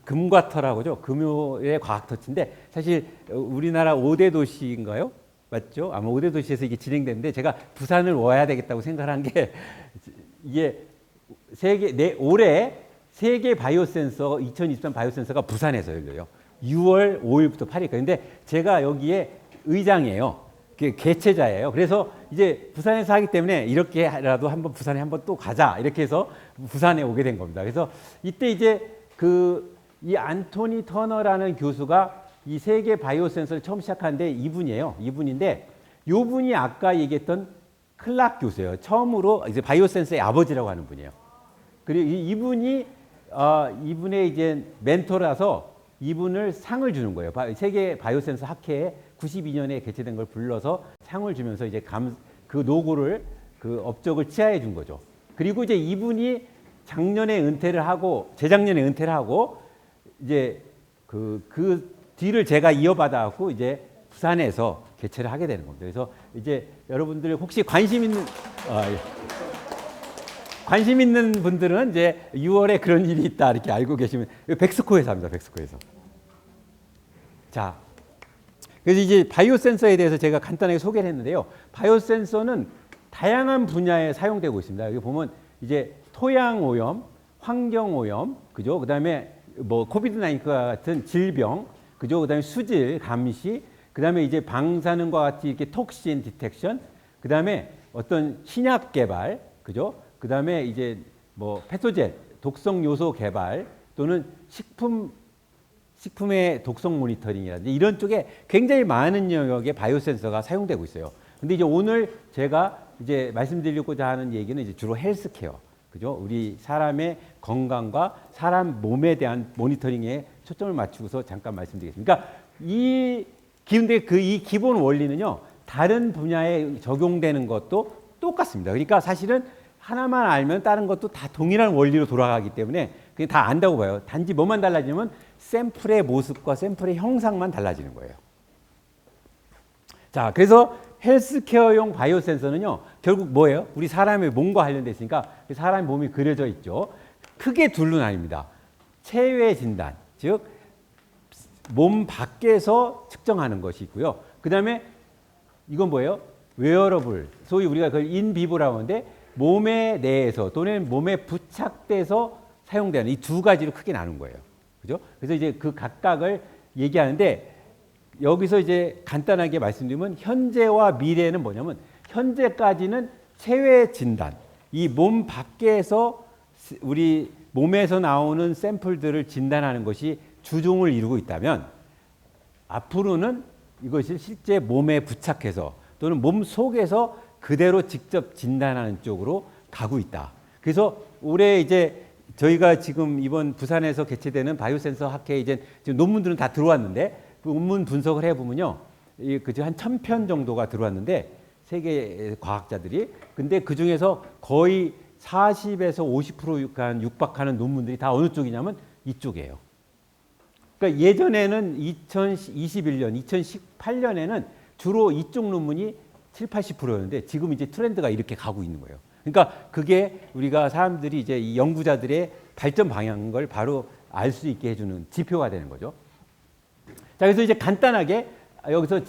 Speaker 1: 금과터라고 하죠. 금요의 과학터치인데 사실 우리나라 5대 도시인가요? 맞죠? 아마 5대 도시에서 이게 진행되는데 제가 부산을 와야 되겠다고 생각한 게 이게 올해 세계 바이오 센서 2023 바이오 센서가 부산에서 열려요. 6월 5일부터 8일까지. 근데 제가 여기에 의장이에요. 개최자예요. 그래서 이제 부산에서 하기 때문에 이렇게라도 한번 부산에 한번 또 가자 이렇게 해서 부산에 오게 된 겁니다. 그래서 이때 이제 이 안토니 터너라는 교수가 이 세계 바이오 센서를 처음 시작하는데 이분이에요. 이분인데 이분이 아까 얘기했던 클락 교수예요. 처음으로 이제 바이오 센서의 아버지라고 하는 분이에요. 그리고 이분의 이제 멘토라서 이분을 상을 주는 거예요. 세계 바이오센서 학회에 92년에 개최된 걸 불러서 상을 주면서 이제 그 노고를 그 업적을 치하해 준 거죠. 그리고 이제 이분이 작년에 은퇴를 하고 재작년에 은퇴를 하고 이제 그 뒤를 제가 이어받아 갖고 이제 부산에서 개최를 하게 되는 겁니다. 그래서 이제 여러분들 혹시 관심 있는 분들은 이제 6월에 그런 일이 있다 이렇게 알고 계시면 백스코에서 합니다. 백스코에서. 자, 그래서 이제 바이오 센서에 대해서 제가 간단하게 소개를 했는데요. 바이오 센서는 다양한 분야에 사용되고 있습니다. 여기 보면 이제 토양 오염, 환경 오염, 그죠? 그다음에 뭐 코비드-19 같은 질병, 그죠? 그다음에 수질 감시, 그다음에 이제 방사능과 같이 이렇게 톡신 디텍션, 그다음에 어떤 신약 개발, 그죠? 그다음에 이제 뭐 패토젠, 독성 요소 개발 또는 식품의 독성 모니터링이라든지 이런 쪽에 굉장히 많은 영역의 바이오 센서가 사용되고 있어요. 근데 이제 오늘 제가 이제 말씀드리고자 하는 얘기는 이제 주로 헬스케어, 그죠? 우리 사람의 건강과 사람 몸에 대한 모니터링에 초점을 맞추고서 잠깐 말씀드리겠습니다. 그러니까 이 기본 원리는요, 다른 분야에 적용되는 것도 똑같습니다. 그러니까 사실은 하나만 알면 다른 것도 다 동일한 원리로 돌아가기 때문에 그냥 다 안다고 봐요. 단지 뭐만 달라지면 샘플의 모습과 샘플의 형상만 달라지는 거예요. 자, 그래서 헬스케어용 바이오 센서는요, 결국 뭐예요? 우리 사람의 몸과 관련돼 있으니까 사람의 몸이 그려져 있죠. 크게 둘로 나뉩니다. 체외 진단, 즉 몸 밖에서 측정하는 것이 있고요. 그 다음에 이건 뭐예요? 웨어러블, 소위 우리가 그걸 인비보라고 하는데 몸에 내에서 또는 몸에 부착돼서 사용되는 이 두 가지로 크게 나눈 거예요. 그죠? 그래서 이제 그 각각을 얘기하는데 여기서 이제 간단하게 말씀드리면 현재와 미래는 뭐냐면 현재까지는 체외 진단, 이 몸 밖에서 우리 몸에서 나오는 샘플들을 진단하는 것이 주종을 이루고 있다면 앞으로는 이것이 실제 몸에 부착해서 또는 몸 속에서 그대로 직접 진단하는 쪽으로 가고 있다. 그래서 올해 이제 저희가 지금 이번 부산에서 개최되는 바이오센서 학회 이제 지금 논문들은 다 들어왔는데 논문 분석을 해보면요, 한 1000편 정도가 들어왔는데 세계 과학자들이, 근데 그 중에서 거의 40에서 50%가 육박하는 논문들이 다 어느 쪽이냐면 이쪽이에요. 그러니까 예전에는 2021년, 2018년에는 주로 이쪽 논문이 70~80%였는데 지금 이제 트렌드가 이렇게 가고 있는 거예요. 그러니까 그게 우리가 사람들이 이제 이 연구자들의 발전 방향을 바로 알 수 있게 해주는 지표가 되는 거죠. 자, 그래서 이제 간단하게 여기서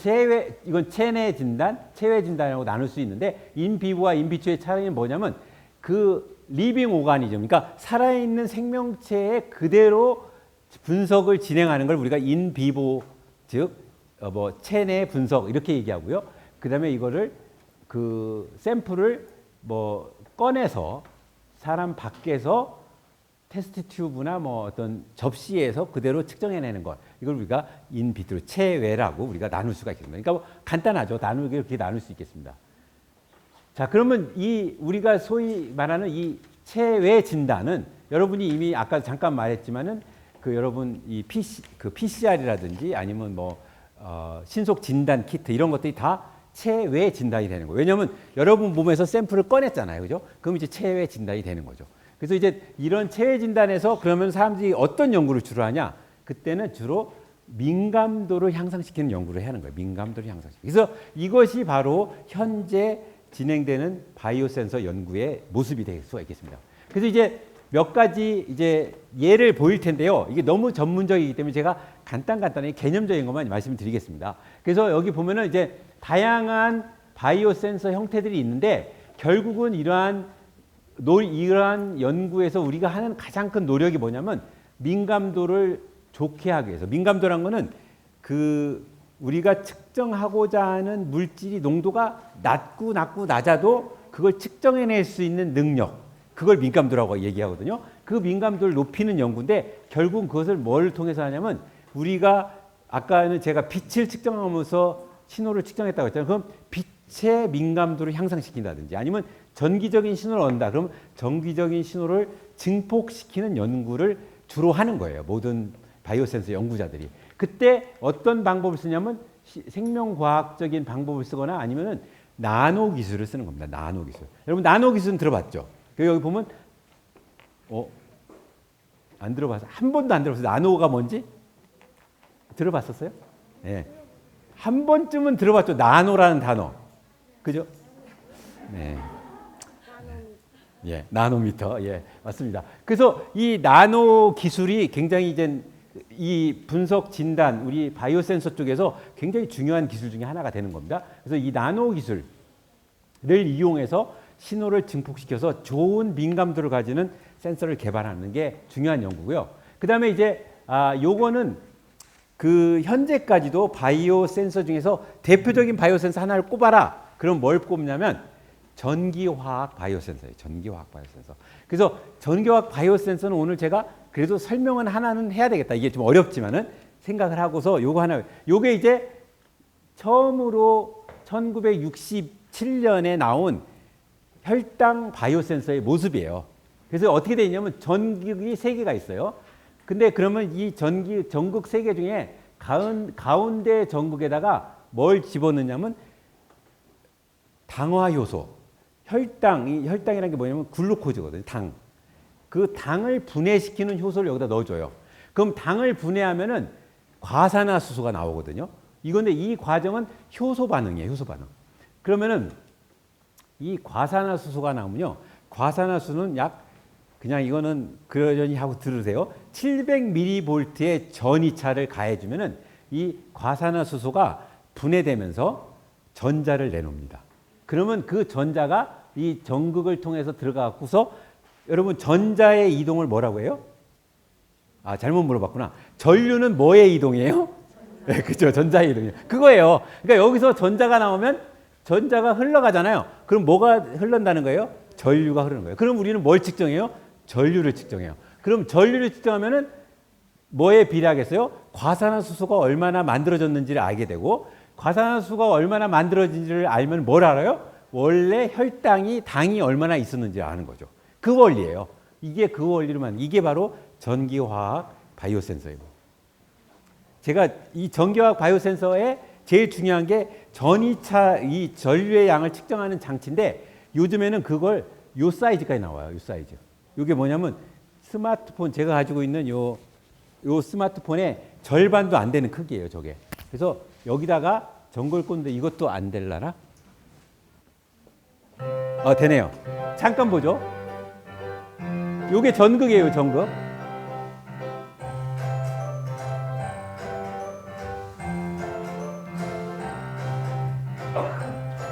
Speaker 1: 이건 체내 진단, 체외 진단이라고 나눌 수 있는데 인비보와 인비트로의 차이는 뭐냐면 그 리빙 오가니즘, 그러니까 살아있는 생명체에 그대로 분석을 진행하는 걸 우리가 인비보, 즉 뭐 체내 분석 이렇게 얘기하고요. 그다음에 이거를 그 샘플을 뭐 꺼내서 사람 밖에서 테스트 튜브나 뭐 어떤 접시에서 그대로 측정해내는 것, 이걸 우리가 인비트로 체외라고 우리가 나눌 수가 있습니다. 그러니까 뭐 간단하죠. 나누게 이렇게 나눌 수 있겠습니다. 자, 그러면 이 우리가 소위 말하는 이 체외 진단은 여러분이 이미 아까 잠깐 말했지만은 그 여러분 이 PCR이라든지 아니면 뭐 신속 진단 키트 이런 것들이 다 체외 진단이 되는 거예요. 왜냐하면 여러분 몸에서 샘플을 꺼냈잖아요, 그죠? 그럼 이제 체외 진단이 되는 거죠. 그래서 이제 이런 체외 진단에서 그러면 사람들이 어떤 연구를 주로 하냐? 그때는 주로 민감도를 향상시키는 연구를 하는 거예요. 민감도를 향상시키는. 그래서 이것이 바로 현재 진행되는 바이오 센서 연구의 모습이 될 수가 있겠습니다. 그래서 이제 몇 가지 이제 예를 보일 텐데요. 이게 너무 전문적이기 때문에 제가 간단하게 개념적인 것만 말씀드리겠습니다. 그래서 여기 보면은 이제 다양한 바이오 센서 형태들이 있는데 결국은 이러한 연구에서 우리가 하는 가장 큰 노력이 뭐냐면 민감도를 좋게 하기 위해서. 민감도란 거는 그 우리가 측정하고자 하는 물질이 농도가 낮아도 그걸 측정해낼 수 있는 능력, 그걸 민감도라고 얘기하거든요. 그 민감도를 높이는 연구인데 결국 그것을 뭘 통해서 하냐면 우리가 아까는 제가 빛을 측정하면서 신호를 측정했다고 했잖아요. 그럼 빛의 민감도를 향상시킨다든지 아니면 전기적인 신호를 얻는다. 그럼 전기적인 신호를 증폭시키는 연구를 주로 하는 거예요. 모든 바이오 센서 연구자들이. 그때 어떤 방법을 쓰냐면 생명과학적인 방법을 쓰거나 아니면은 나노 기술을 쓰는 겁니다. 나노 기술. 여러분 나노 기술은 들어봤죠? 여기 보면 안 들어봤어요? 한 번도 안 들어봤어요. 나노가 뭔지 들어봤었어요? 네. 한 번쯤은 들어봤죠. 나노라는 단어. 그죠? 네. 예, 나노미터. 예, 맞습니다. 그래서 이 나노 기술이 굉장히 이제 이 분석 진단, 우리 바이오 센서 쪽에서 굉장히 중요한 기술 중에 하나가 되는 겁니다. 그래서 이 나노 기술을 이용해서 신호를 증폭시켜서 좋은 민감도를 가지는 센서를 개발하는 게 중요한 연구고요. 그다음에 이제 요거는 그 현재까지도 바이오 센서 중에서 대표적인 바이오 센서 하나를 꼽아라. 그럼 뭘 꼽냐면 전기화학 바이오 센서예요. 전기화학 바이오 센서. 그래서 전기화학 바이오 센서는 오늘 제가 그래도 설명은 하나는 해야 되겠다. 이게 좀 어렵지만은 생각을 하고서 요거 하나, 요게 이제 처음으로 1967년에 나온 혈당 바이오 센서의 모습이에요. 그래서 어떻게 되어 있냐면 전극이 3개가 있어요. 근데 그러면 이 전극 3개 중에 가운데 전극에다가 뭘 집어넣냐면 당화 효소. 혈당이라는 게 뭐냐면 글루코즈거든요. 당. 그 당을 분해시키는 효소를 여기다 넣어줘요. 그럼 당을 분해하면은 과산화수소가 나오거든요. 이건데 이 과정은 효소 반응이에요. 효소 반응. 그러면은 이 과산화수소가 나오면요. 과산화수소는 그냥 이거는 그러려니 하고 들으세요. 700mV의 전이차를 가해주면은 이 과산화수소가 분해되면서 전자를 내놓습니다. 그러면 그 전자가 이 전극을 통해서 들어가고서 여러분 전자의 이동을 뭐라고 해요? 잘못 물어봤구나. 전류는 뭐의 이동이에요? 네, 그렇죠. 전자의 이동이에요. 그거예요. 그러니까 여기서 전자가 나오면 전자가 흘러가잖아요. 그럼 뭐가 흐른다는 거예요? 전류가 흐르는 거예요. 그럼 우리는 뭘 측정해요? 전류를 측정해요. 그럼 전류를 측정하면은 뭐에 비례하겠어요? 과산화수소가 얼마나 만들어졌는지를 알게 되고, 과산화수소가 얼마나 만들어진지를 알면 뭘 알아요? 원래 당이 얼마나 있었는지 아는 거죠. 그 원리예요. 이게 그 원리로만, 이게 바로 전기화학 바이오 센서예요. 제가 이 전기화학 바이오 센서에 제일 중요한 게 이 전류의 양을 측정하는 장치인데, 요즘에는 그걸 요 사이즈까지 나와요. 요 사이즈. 이게 뭐냐면 스마트폰, 제가 가지고 있는 요 스마트폰의 절반도 안 되는 크기예요, 저게. 그래서 여기다가 전구를 꽂는데 이것도 안 될라나? 되네요. 잠깐 보죠. 요게 전극이에요, 전극.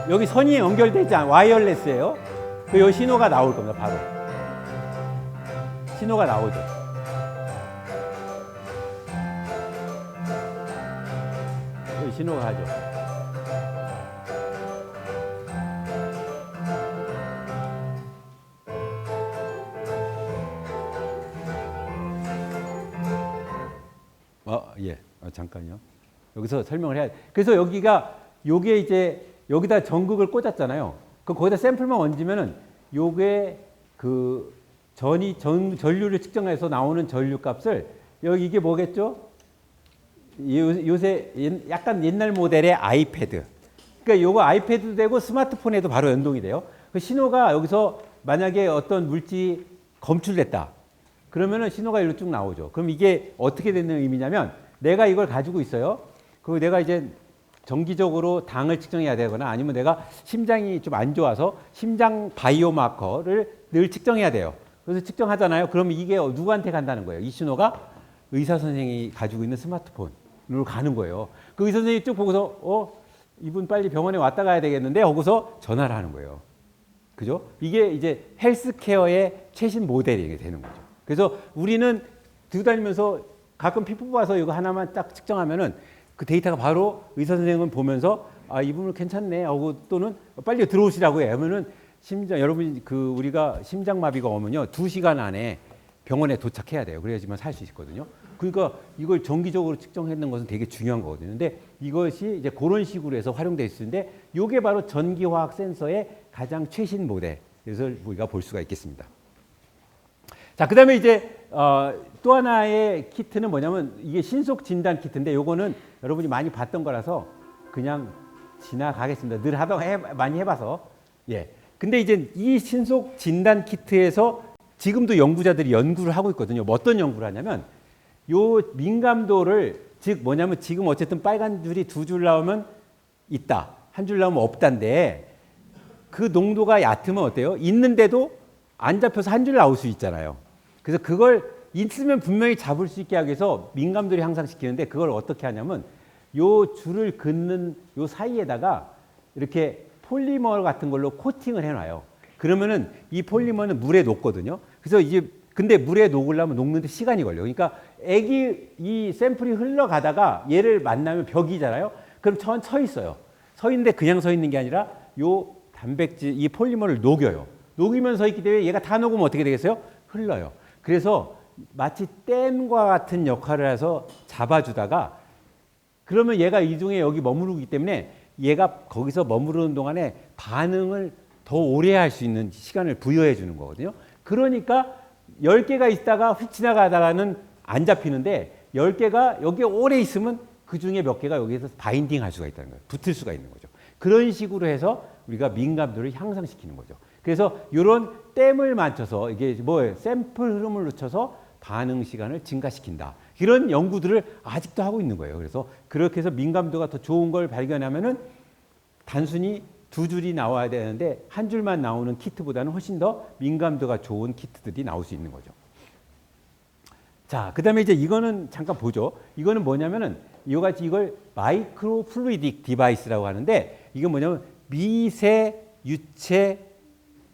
Speaker 1: 여기 선이 연결되어 있지 않아요. 와이어리스예요. 요 신호가 나올 겁니다, 바로. 신호가 나오죠. 여기 신호가 가죠. 예. 잠깐요. 여기서 설명을 해야 돼. 그래서 요게 이제 여기다 전극을 꽂았잖아요. 그럼 거기다 샘플만 얹으면은 요게 그 전류를 측정해서 나오는 전류 값을 이게 뭐겠죠? 요새 약간 옛날 모델의 아이패드. 그러니까 요거 아이패드도 되고 스마트폰에도 바로 연동이 돼요. 그 신호가 여기서 만약에 어떤 물질이 검출됐다. 그러면은 신호가 이리로 쭉 나오죠. 그럼 이게 어떻게 되는 의미냐면 내가 이걸 가지고 있어요. 그리고 내가 이제 정기적으로 당을 측정해야 되거나 아니면 내가 심장이 좀 안 좋아서 심장 바이오마커를 늘 측정해야 돼요. 그래서 측정하잖아요. 그럼 이게 누구한테 간다는 거예요? 이 신호가 의사 선생님이 가지고 있는 스마트폰으로 가는 거예요. 그 의사 선생님이 쭉 보고서 이분 빨리 병원에 왔다 가야 되겠는데 하고서 전화를 하는 거예요. 그죠? 이게 이제 헬스케어의 최신 모델이 되는 거죠. 그래서 우리는 들고 다니면서 가끔 피부 봐서 이거 하나만 딱 측정하면은 그 데이터가 바로 의사 선생님은 보면서 이분은 괜찮네 하고 또는 빨리 들어오시라고 해요. 그러면은 여러분 우리가 심장마비가 오면요 2시간 안에 병원에 도착해야 돼요. 그래야지만 살 수 있거든요. 그러니까 이걸 정기적으로 측정하는 것은 되게 중요한 거거든요. 근데 이것이 이제 그런 식으로 해서 활용되어 있는데 이게 바로 전기화학 센서의 가장 최신 모델. 그래서 우리가 볼 수가 있겠습니다. 자, 그다음에 이제 또 하나의 키트는 뭐냐면 이게 신속 진단 키트인데 요거는 여러분이 많이 봤던 거라서 그냥 지나가겠습니다. 늘 많이 해봐서. 예. 근데 이제 이 신속 진단 키트에서 지금도 연구자들이 연구를 하고 있거든요. 뭐 어떤 연구를 하냐면 요 민감도를 즉 뭐냐면 지금 어쨌든 빨간 줄이 두 줄 나오면 있다. 한 줄 나오면 없다인데 그 농도가 얕으면 어때요? 있는데도 안 잡혀서 한 줄 나올 수 있잖아요. 그래서 그걸 있으면 분명히 잡을 수 있게 하기 위해서 민감도를 향상시키는데 그걸 어떻게 하냐면 요 줄을 긋는 요 사이에다가 이렇게 폴리머 같은 걸로 코팅을 해놔요. 그러면은 이 폴리머는 물에 녹거든요. 그래서 이제 근데 물에 녹으려면 녹는데 시간이 걸려요. 그러니까 이 샘플이 흘러가다가 얘를 만나면 벽이잖아요. 그럼 서 있어요. 서 있는데 그냥 서 있는 게 아니라 요 단백질 이 폴리머를 녹여요. 녹이면서 있기 때문에 얘가 다 녹으면 어떻게 되겠어요? 흘러요. 그래서 마치 댐과 같은 역할을 해서 잡아주다가 그러면 얘가 이중에 여기 머무르기 때문에 얘가 거기서 머무르는 동안에 반응을 더 오래 할 수 있는 시간을 부여해 주는 거거든요. 그러니까 10개가 있다가 휙 지나가다가는 안 잡히는데 10개가 여기에 오래 있으면 그중에 몇 개가 여기에서 바인딩 할 수가 있다는 거예요. 붙을 수가 있는 거죠. 그런 식으로 해서 우리가 민감도를 향상시키는 거죠. 그래서 이런 댐을 맞춰서 이게 뭐예요? 샘플 흐름을 늦춰서 반응 시간을 증가시킨다. 이런 연구들을 아직도 하고 있는 거예요. 그래서 그렇게 해서 민감도가 더 좋은 걸 발견하면은 단순히 두 줄이 나와야 되는데 한 줄만 나오는 키트보다는 훨씬 더 민감도가 좋은 키트들이 나올 수 있는 거죠. 자, 그다음에 이제 이거는 잠깐 보죠. 이거는 뭐냐면은 이와 같이 이걸 마이크로 플루이딕 디바이스라고 하는데 이게 뭐냐면 미세 유체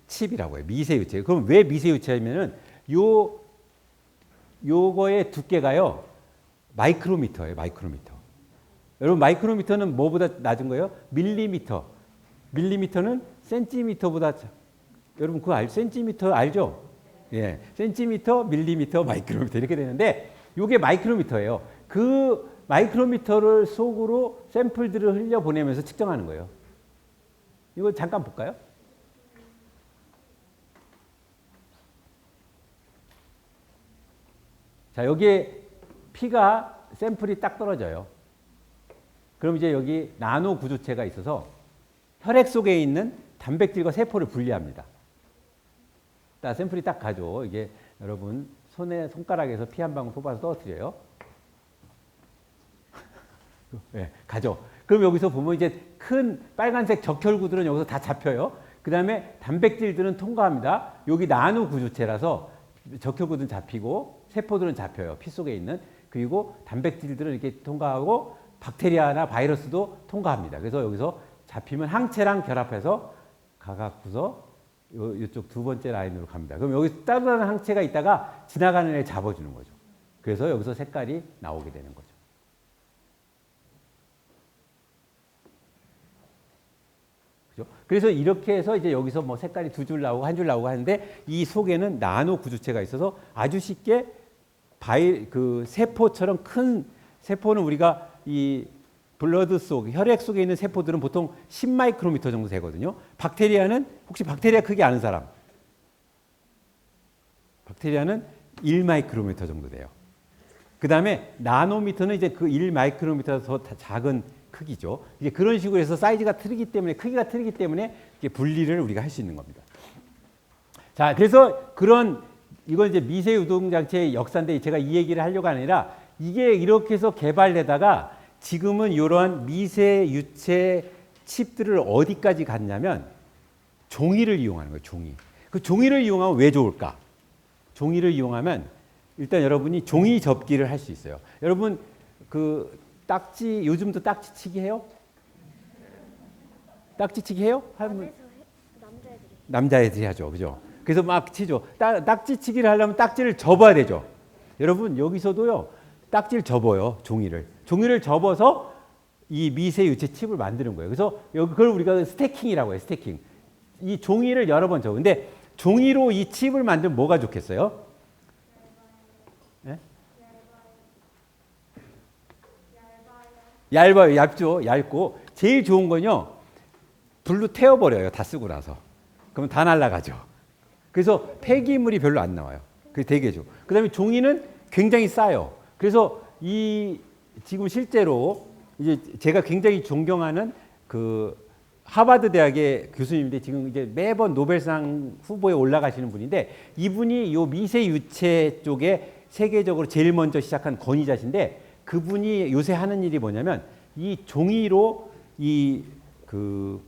Speaker 1: 칩이라고 해요. 미세 유체. 그럼 왜 미세 유체냐면은 요거의 두께가요. 마이크로미터예요. 마이크로미터. 여러분 마이크로미터는 뭐보다 낮은 거예요? 밀리미터. 밀리미터는 센티미터보다 여러분 그거 센티미터 알죠? 예. 센티미터, 밀리미터, 마이크로미터 이렇게 되는데 요게 마이크로미터예요. 그 마이크로미터를 속으로 샘플들을 흘려 보내면서 측정하는 거예요. 이거 잠깐 볼까요? 자, 여기에 피가 샘플이 딱 떨어져요. 그럼 이제 여기 나노 구조체가 있어서 혈액 속에 있는 단백질과 세포를 분리합니다. 딱 샘플이 딱 가죠. 이게 여러분 손가락에서 피 한 방울 뽑아서 떨어뜨려요. 네, 가죠. 그럼 여기서 보면 이제 큰 빨간색 적혈구들은 여기서 다 잡혀요. 그 다음에 단백질들은 통과합니다. 여기 나노 구조체라서 적혈구들은 잡히고 세포들은 잡혀요. 피 속에 있는. 그리고 단백질들은 이렇게 통과하고 박테리아나 바이러스도 통과합니다. 그래서 여기서 잡히면 항체랑 결합해서 가갖고서 이쪽 두 번째 라인으로 갑니다. 그럼 여기 다른 항체가 있다가 지나가는 애 잡아주는 거죠. 그래서 여기서 색깔이 나오게 되는 거죠. 그죠? 그래서 이렇게 해서 이제 여기서 뭐 색깔이 두 줄 나오고 한 줄 나오고 하는데 이 속에는 나노 구조체가 있어서 아주 쉽게 그 세포처럼 큰 세포는 우리가 이 블러드 속, 혈액 속에 있는 세포들은 보통 10마이크로미터 정도 되거든요. 박테리아는 혹시 박테리아 크기 아는 사람? 박테리아는 1마이크로미터 정도 돼요. 그 다음에 나노미터는 이제 그 1마이크로미터 더 작은 크기죠. 이제 그런 식으로 해서 사이즈가 틀리기 때문에 크기가 틀리기 때문에 이렇게 분리를 우리가 할 수 있는 겁니다. 자, 그래서 이건 이제 미세 유동 장치의 역사인데 제가 이 얘기를 하려고 아니라 이게 이렇게 해서 개발되다가 지금은 이러한 미세 유체 칩들을 어디까지 갔냐면 종이를 이용하는 거예요. 종이. 그 종이를 이용하면 왜 좋을까? 종이를 이용하면 일단 여러분이 종이 접기를 할 수 있어요. 여러분 그 딱지 요즘도 딱지치기 해요? 딱지치기 해요? 남자애들이 하죠. 그죠? 그래서 막 치죠. 딱지치기를 하려면 딱지를 접어야 되죠. 여러분 여기서도요. 딱지를 접어요. 종이를 접어서 이 미세 유체 칩을 만드는 거예요. 그래서 그걸 우리가 스태킹이라고 해요. 스태킹. 이 종이를 여러 번 접어. 근데 종이로 이 칩을 만들면 뭐가 좋겠어요? 네? 얇아요. 얇죠. 얇고 제일 좋은 건요. 불로 태워버려요. 다 쓰고 나서. 그러면 다 날아가죠. 그래서 폐기물이 별로 안 나와요. 그게 대개죠. 그다음에 종이는 굉장히 싸요. 그래서 이 지금 실제로 이제 제가 굉장히 존경하는 그 하버드 대학의 교수님인데 지금 이제 매번 노벨상 후보에 올라가시는 분인데 이분이 요 미세 유체 쪽에 세계적으로 제일 먼저 시작한 권위자신데 그분이 요새 하는 일이 뭐냐면 이 종이로 이 그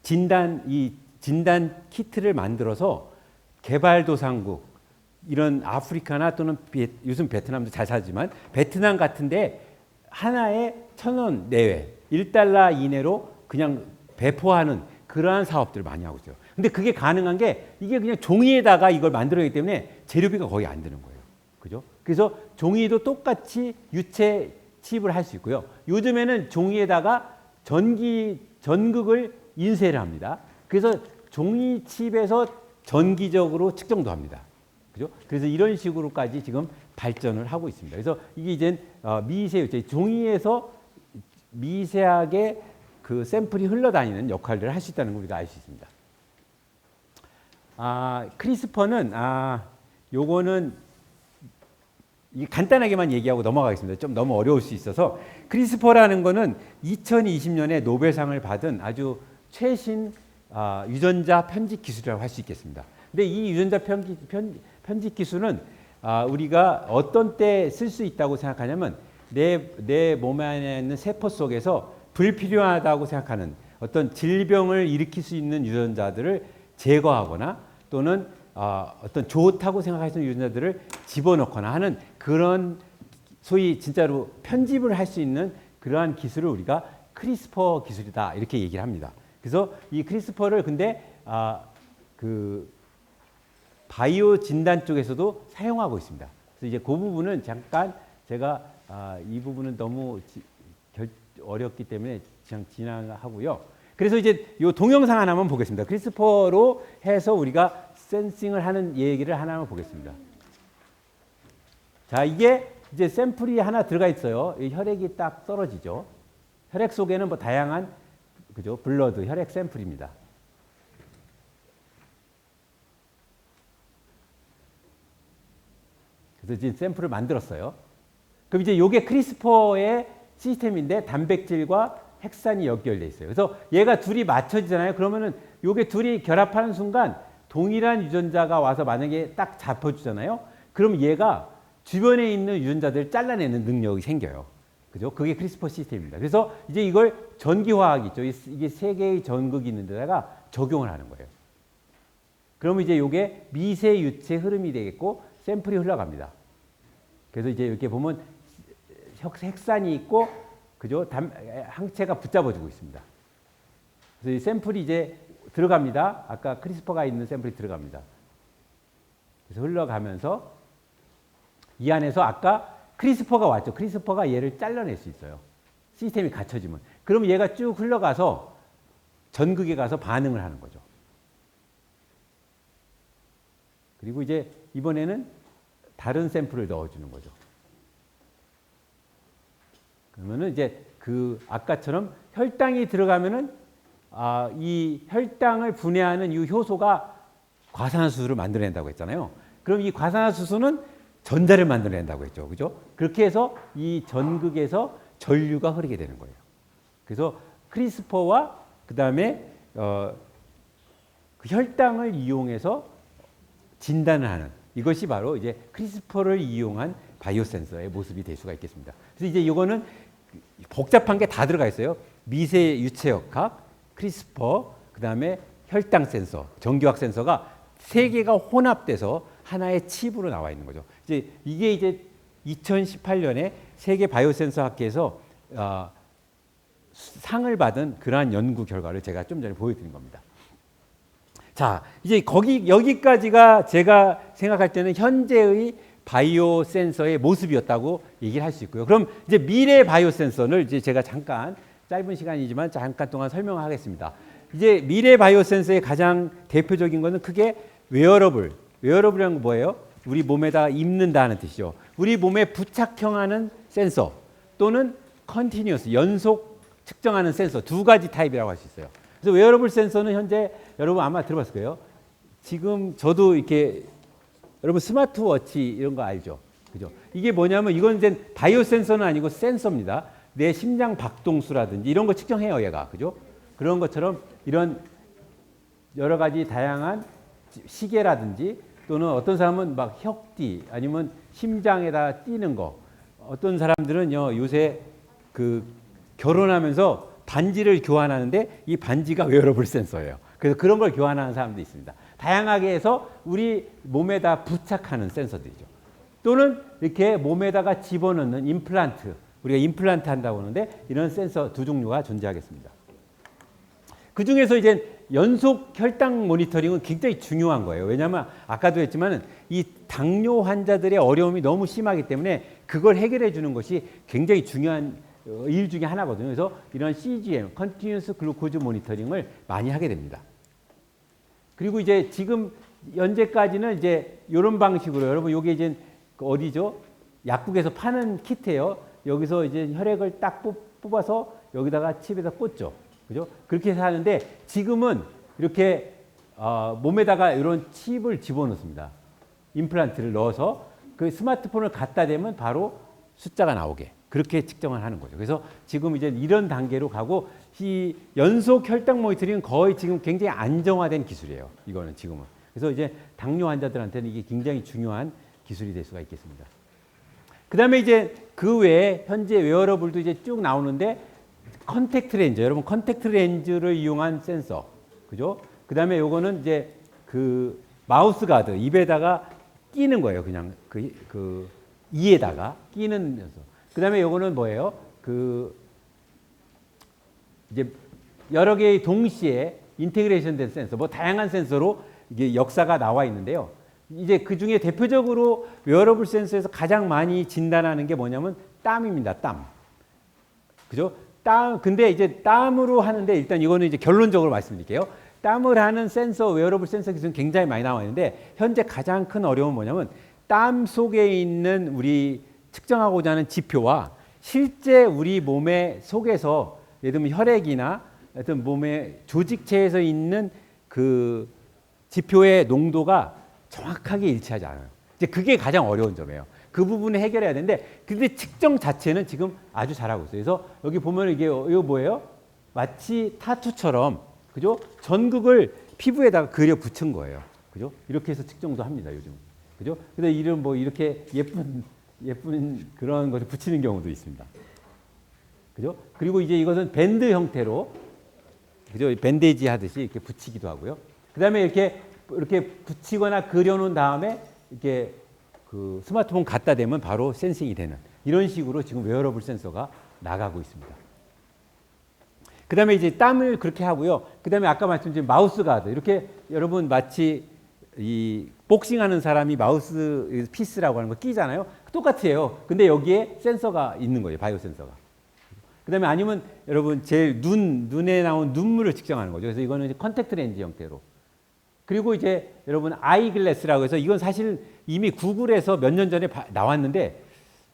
Speaker 1: 진단 키트를 만들어서 개발도상국 이런 아프리카나 또는 요즘 베트남도 잘 사지만 베트남 같은데 하나에 1,000원 내외 1달러 이내로 그냥 배포하는 그러한 사업들을 많이 하고 있어요. 근데 그게 가능한 게 이게 그냥 종이에다가 이걸 만들어야 하기 때문에 재료비가 거의 안 드는 거예요. 그죠? 그래서 종이도 똑같이 유체 칩을 할 수 있고요. 요즘에는 종이에다가 전극을 인쇄를 합니다. 그래서 종이 칩에서 전기적으로 측정도 합니다. 그죠? 그래서 이런 식으로까지 지금 발전을 하고 있습니다. 그래서 이게 이제 미세 유체, 종이에서 미세하게 그 샘플이 흘러다니는 역할을 할 수 있다는 걸 우리가 알 수 있습니다. 크리스퍼는 요거는 간단하게만 얘기하고 넘어가겠습니다. 좀 너무 어려울 수 있어서 크리스퍼라는 거는 2020년에 노벨상을 받은 아주 최신 유전자 편집 기술이라고 할 수 있겠습니다. 근데 이 유전자 편집 기술은 우리가 어떤 때 쓸 수 있다고 생각하냐면 내 몸 안에 있는 세포 속에서 불필요하다고 생각하는 어떤 질병을 일으킬 수 있는 유전자들을 제거하거나 또는 어떤 좋다고 생각하시는 유전자들을 집어넣거나 하는 그런 소위 진짜로 편집을 할 수 있는 그러한 기술을 우리가 크리스퍼 기술이다 이렇게 얘기를 합니다. 그래서 이 크리스퍼를 근데 그 바이오 진단 쪽에서도 사용하고 있습니다. 그래서 이제 그 부분은 잠깐 제가 이 부분은 너무 어렵기 때문에 그냥 지나가고요. 그래서 이제 이 동영상 하나만 보겠습니다. 크리스퍼로 해서 우리가 센싱을 하는 얘기를 하나만 보겠습니다. 자, 이게 이제 샘플이 하나 들어가 있어요. 이 혈액이 딱 떨어지죠. 혈액 속에는 뭐 다양한 그죠? 블러드, 혈액 샘플입니다. 그래서 지금 샘플을 만들었어요. 그럼 이제 이게 크리스퍼의 시스템인데 단백질과 핵산이 연결돼 있어요. 그래서 얘가 둘이 맞춰지잖아요. 그러면은 요게 둘이 결합하는 순간 동일한 유전자가 와서 만약에 딱 잡혀주잖아요. 그럼 얘가 주변에 있는 유전자들을 잘라내는 능력이 생겨요. 그죠? 그게 크리스퍼 시스템입니다. 그래서 이제 이걸 전기화학 있죠. 이게 세 개의 전극이 있는 데다가 적용을 하는 거예요. 그러면 이제 요게 미세 유체 흐름이 되겠고 샘플이 흘러갑니다. 그래서 이제 이렇게 보면 핵산이 있고 그죠? 항체가 붙잡아주고 있습니다. 그래서 이 샘플이 이제 들어갑니다. 아까 크리스퍼가 있는 샘플이 들어갑니다. 그래서 흘러가면서 이 안에서 아까 크리스퍼가 왔죠. 크리스퍼가 얘를 잘라낼 수 있어요. 시스템이 갖춰지면. 그럼 얘가 쭉 흘러가서 전극에 가서 반응을 하는 거죠. 그리고 이제 이번에는 다른 샘플을 넣어주는 거죠. 그러면은 이제 그 아까처럼 혈당이 들어가면은 이 혈당을 분해하는 이 효소가 과산화수소를 만들어낸다고 했잖아요. 그럼 이 과산화수소는 전자를 만들어낸다고 했죠. 그죠? 그렇게 해서 이 전극에서 전류가 흐르게 되는 거예요. 그래서 크리스퍼와 그 다음에 그 혈당을 이용해서 진단을 하는 이것이 바로 이제 크리스퍼를 이용한 바이오 센서의 모습이 될 수가 있겠습니다. 그래서 이제 이거는 복잡한 게 다 들어가 있어요. 미세 유체역학, 크리스퍼, 그 다음에 혈당 센서, 전기화학 센서가 세 개가 혼합돼서 하나의 칩으로 나와 있는 거죠. 이게 이제 2018년에 세계 바이오 센서 학회에서 상을 받은 그러한 연구 결과를 제가 좀 전에 보여드린 겁니다. 자, 이제 여기까지가 제가 생각할 때는 현재의 바이오 센서의 모습이었다고 얘기를 할 수 있고요. 그럼 이제 미래 바이오 센서를 이제 제가 잠깐 짧은 시간이지만 잠깐 동안 설명하겠습니다. 이제 미래 바이오 센서의 가장 대표적인 것은 크게 웨어러블. 웨어러블이라는 건 뭐예요? 우리 몸에다 입는다는 뜻이죠. 우리 몸에 부착형하는 센서 또는 컨티뉴어스 연속 측정하는 센서 두 가지 타입이라고 할 수 있어요. 그래서 웨어러블 센서는 현재 여러분 아마 들어봤을 거예요. 지금 저도 이렇게 여러분 스마트워치 이런 거 알죠? 그죠? 이게 뭐냐면 이건 이제 바이오 센서는 아니고 센서입니다. 내 심장 박동수라든지 이런 거 측정해요, 얘가. 그죠? 그런 것처럼 이런 여러 가지 다양한 시계라든지 또는 어떤 사람은 막 혁띠 아니면 심장에다 띄는 거. 어떤 사람들은요, 요새 그 결혼하면서 반지를 교환하는데 이 반지가 웨어러블 센서예요. 그래서 그런 걸 교환하는 사람도 있습니다. 다양하게 해서 우리 몸에다 부착하는 센서들이죠. 또는 이렇게 몸에다가 집어넣는 임플란트, 우리가 임플란트 한다고 하는데 이런 센서 두 종류가 존재하겠습니다. 그 중에서 이제 연속 혈당 모니터링은 굉장히 중요한 거예요. 왜냐하면 아까도 했지만 이 당뇨 환자들의 어려움이 너무 심하기 때문에 그걸 해결해 주는 것이 굉장히 중요한 일 중에 하나거든요. 그래서 이런 CGM, Continuous Glucose Monitoring을 많이 하게 됩니다. 그리고 이제 지금 현재까지는 이제 이런 방식으로 여러분 요게 이제 어디죠? 약국에서 파는 키트예요. 여기서 이제 혈액을 딱 뽑아서 여기다가 칩에다 꽂죠. 그죠? 그렇게 해서 하는데 지금은 이렇게 몸에다가 이런 칩을 집어넣습니다. 임플란트를 넣어서 그 스마트폰을 갖다 대면 바로 숫자가 나오게 그렇게 측정을 하는 거죠. 그래서 지금 이제 이런 단계로 가고 이 연속 혈당 모니터링은 거의 지금 굉장히 안정화된 기술이에요. 이거는 지금은. 그래서 이제 당뇨 환자들한테는 이게 굉장히 중요한 기술이 될 수가 있겠습니다. 그다음에 이제 그 외에 현재 웨어러블도 이제 쭉 나오는데 컨택트 렌즈, 여러분 컨택트 렌즈를 이용한 센서, 그죠? 그다음에 요거는 이제 그 마우스 가드 입에다가 끼는 거예요, 그냥 그 이에다가 끼는 센서. 그다음에 요거는 뭐예요? 그 이제 여러 개의 동시에 인테그레이션된 센서, 뭐 다양한 센서로 이게 역사가 나와 있는데요. 이제 그 중에 대표적으로 웨어러블 센서에서 가장 많이 진단하는 게 뭐냐면 땀입니다, 땀. 그죠? 땀, 근데 이제 땀으로 하는데 일단 이거는 이제 결론적으로 말씀드릴게요. 땀을 하는 센서, 웨어러블 센서 기술은 굉장히 많이 나와 있는데 현재 가장 큰 어려움은 뭐냐면 땀 속에 있는 우리 측정하고자 하는 지표와 실제 우리 몸의 속에서 예를 들면 혈액이나 어떤 몸의 조직체에서 있는 그 지표의 농도가 정확하게 일치하지 않아요. 이제 그게 가장 어려운 점이에요. 그 부분을 해결해야 되는데 근데 측정 자체는 지금 아주 잘하고 있어요. 그래서 여기 보면 이거 뭐예요? 마치 타투처럼 그죠? 전극을 피부에다가 그려 붙인 거예요. 그죠? 이렇게 해서 측정도 합니다, 요즘. 그죠? 근데 이런 뭐 이렇게 예쁜 그런 것을 붙이는 경우도 있습니다. 그죠? 그리고 이제 이것은 밴드 형태로 그죠? 밴데이지 하듯이 이렇게 붙이기도 하고요. 그다음에 이렇게 붙이거나 그려놓은 다음에 이렇게 그 스마트폰 갖다 대면 바로 센싱이 되는 이런 식으로 지금 웨어러블 센서가 나가고 있습니다. 그 다음에 이제 땀을 그렇게 하고요. 그 다음에 아까 말씀드린 마우스 가드. 이렇게 여러분 마치 이 복싱하는 사람이 마우스 피스라고 하는 거 끼잖아요. 똑같아요. 근데 여기에 센서가 있는 거예요. 바이오 센서가. 그 다음에 아니면 여러분 제 눈에 나온 눈물을 측정하는 거죠. 그래서 이거는 이제 컨택트 렌즈 형태로. 그리고 이제 여러분 아이글래스라고 해서 이건 사실 이미 구글에서 몇 년 전에 나왔는데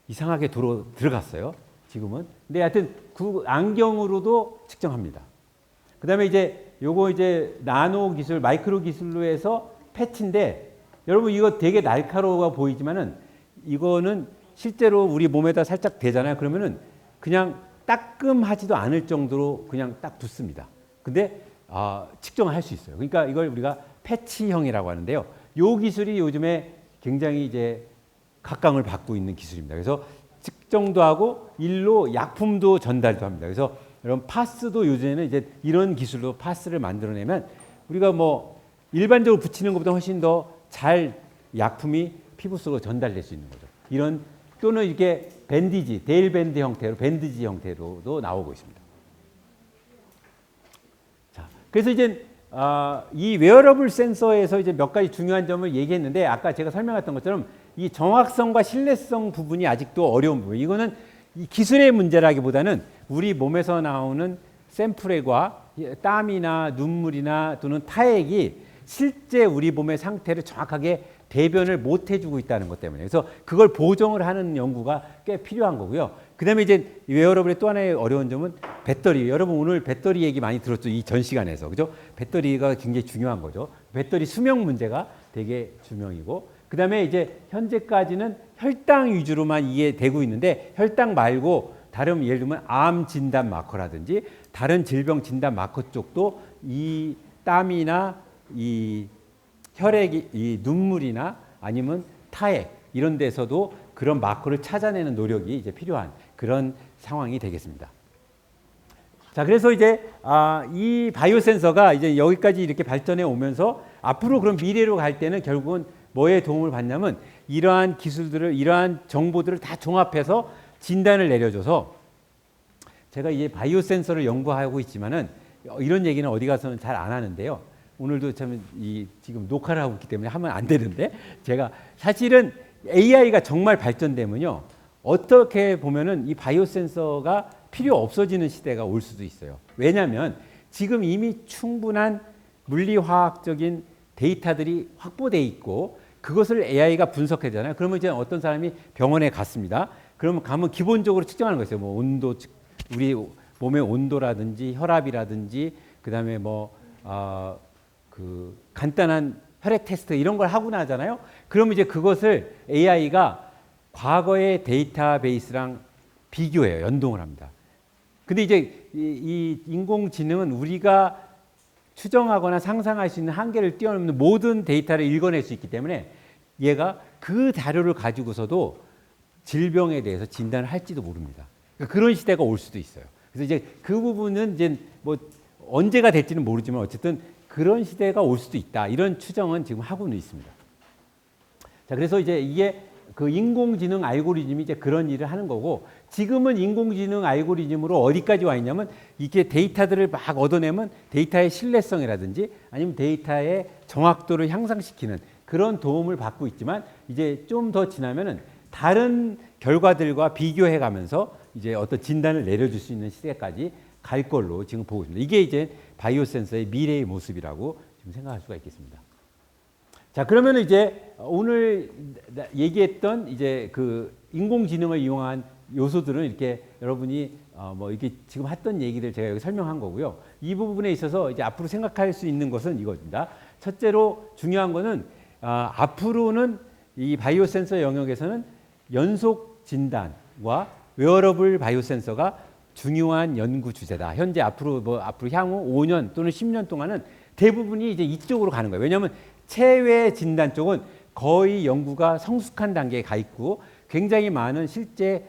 Speaker 1: 이상하게 들어갔어요. 지금은. 근데 하여튼 안경으로도 측정합니다. 그다음에 이제 요거 이제 나노 기술, 마이크로 기술로 해서 패치인데 여러분 이거 되게 날카로워 보이지만은 이거는 실제로 우리 몸에다 살짝 대잖아요. 그러면은 그냥 따끔하지도 않을 정도로 그냥 딱 붙습니다. 근데 측정을 할 수 있어요. 그러니까 이걸 우리가 패치형이라고 하는데요. 요 기술이 요즘에 굉장히 이제 각광을 받고 있는 기술입니다. 그래서 측정도 하고 일로 약품도 전달도 합니다. 그래서 여러분 파스도 요즘에는 이제 이런 기술로 파스를 만들어내면 우리가 뭐 일반적으로 붙이는 것보다 훨씬 더 잘 약품이 피부 속으로 전달될 수 있는 거죠. 이런 또는 이렇게 밴디지, 데일 밴드 형태로 밴드지 형태로도 나오고 있습니다. 자, 그래서 이제 이 웨어러블 센서에서 이제 몇 가지 중요한 점을 얘기했는데 아까 제가 설명했던 것처럼 이 정확성과 신뢰성 부분이 아직도 어려운 부분. 이거는 이 기술의 문제라기보다는 우리 몸에서 나오는 샘플과 땀이나 눈물이나 또는 타액이 실제 우리 몸의 상태를 정확하게 대변을 못 해주고 있다는 것 때문에 그래서 그걸 보정을 하는 연구가 꽤 필요한 거고요. 그 다음에 이제 웨어러블의 또 하나의 어려운 점은 배터리. 여러분 오늘 배터리 얘기 많이 들었죠. 이 전 시간에서. 그죠? 배터리가 굉장히 중요한 거죠. 배터리 수명 문제가 되게 중요이고 그다음에 이제 현재까지는 혈당 위주로만 이게 되고 있는데 혈당 말고 다른 예를 들면 암 진단 마커라든지 다른 질병 진단 마커 쪽도 이 땀이나 이 혈액이 이 눈물이나 아니면 타액 이런 데서도 그런 마커를 찾아내는 노력이 이제 필요한 그런 상황이 되겠습니다. 자, 그래서 이제 이 바이오 센서가 이제 여기까지 이렇게 발전해 오면서 앞으로 그런 미래로 갈 때는 결국은 뭐에 도움을 받냐면 이러한 기술들을 이러한 정보들을 다 종합해서 진단을 내려줘서 제가 이제 바이오 센서를 연구하고 있지만은 이런 얘기는 어디 가서는 잘 안 하는데요. 오늘도 참 지금 녹화를 하고 있기 때문에 하면 안 되는데 제가 사실은 AI가 정말 발전되면요. 어떻게 보면은 이 바이오 센서가 필요 없어지는 시대가 올 수도 있어요. 왜냐하면 지금 이미 충분한 물리화학적인 데이터들이 확보돼 있고 그것을 AI가 분석하잖아요. 그러면 이제 어떤 사람이 병원에 갔습니다. 그러면 가면 기본적으로 측정하는 거 있어요. 뭐 온도, 우리 몸의 온도라든지 혈압이라든지 그다음에 그 간단한 혈액 테스트 이런 걸 하고 나잖아요. 그러면 이제 그것을 AI가 과거의 데이터베이스랑 비교해요. 연동을 합니다. 근데 이제 이 인공지능은 우리가 추정하거나 상상할 수 있는 한계를 뛰어넘는 모든 데이터를 읽어낼 수 있기 때문에 얘가 그 자료를 가지고서도 질병에 대해서 진단을 할지도 모릅니다. 그러니까 그런 시대가 올 수도 있어요. 그래서 이제 그 부분은 이제 뭐 언제가 될지는 모르지만 어쨌든 그런 시대가 올 수도 있다. 이런 추정은 지금 하고는 있습니다. 자, 그래서 이제 이게 그 인공지능 알고리즘이 이제 그런 일을 하는 거고 지금은 인공지능 알고리즘으로 어디까지 와 있냐면 이게 데이터들을 막 얻어내면 데이터의 신뢰성이라든지 아니면 데이터의 정확도를 향상시키는 그런 도움을 받고 있지만 이제 좀 더 지나면은 다른 결과들과 비교해 가면서 이제 어떤 진단을 내려줄 수 있는 시대까지 갈 걸로 지금 보고 있습니다. 이게 이제 바이오 센서의 미래의 모습이라고 지금 생각할 수가 있겠습니다. 자, 그러면 이제 오늘 얘기했던 이제 그 인공지능을 이용한 요소들은 이렇게 여러분이 뭐 이렇게 지금 했던 얘기들 제가 여기 설명한 거고요. 이 부분에 있어서 이제 앞으로 생각할 수 있는 것은 이겁니다. 첫째로 중요한 거는 앞으로는 이 바이오 센서 영역에서는 연속 진단과 웨어러블 바이오 센서가 중요한 연구 주제다. 현재 앞으로 향후 5년 또는 10년 동안은 대부분이 이제 이쪽으로 가는 거예요. 왜냐하면 체외 진단 쪽은 거의 연구가 성숙한 단계에 가 있고 굉장히 많은 실제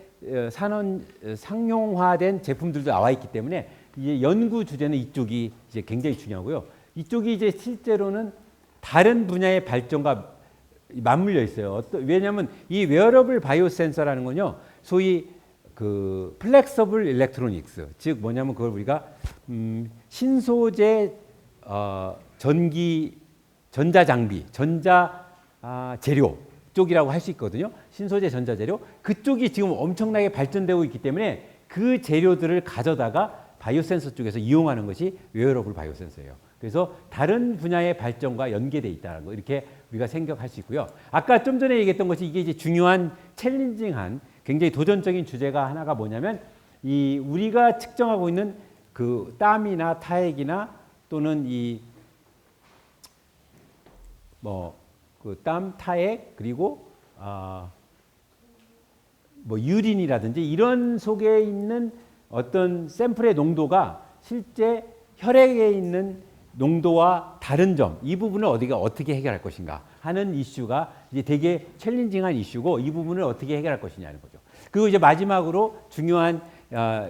Speaker 1: 상용화된 제품들도 나와 있기 때문에 이제 연구 주제는 이쪽이 이제 굉장히 중요하고요. 이쪽이 이제 실제로는 다른 분야의 발전과 맞물려 있어요. 왜냐하면 이 웨어러블 바이오 센서라는 건요, 소위 그 플렉서블 일렉트로닉스, 즉 뭐냐면 그걸 우리가 신소재 전자 장비, 전자 재료 쪽이라고 할 수 있거든요. 신소재 전자 재료 그쪽이 지금 엄청나게 발전되고 있기 때문에 그 재료들을 가져다가 바이오 센서 쪽에서 이용하는 것이 웨어러블 바이오 센서예요. 그래서 다른 분야의 발전과 연계되어 있다는 거 이렇게 우리가 생각할 수 있고요. 아까 좀 전에 얘기했던 것이 이게 이제 중요한 챌린징한 굉장히 도전적인 주제가 하나가 뭐냐면 이 우리가 측정하고 있는 그 땀이나 타액이나 또는 이 그 땀, 타액 그리고 뭐 유린이라든지 이런 속에 있는 어떤 샘플의 농도가 실제 혈액에 있는 농도와 다른 점, 이 부분을 어디가 어떻게 해결할 것인가 하는 이슈가 이제 되게 챌린징한 이슈고 이 부분을 어떻게 해결할 것이냐는 거죠. 그리고 이제 마지막으로 중요한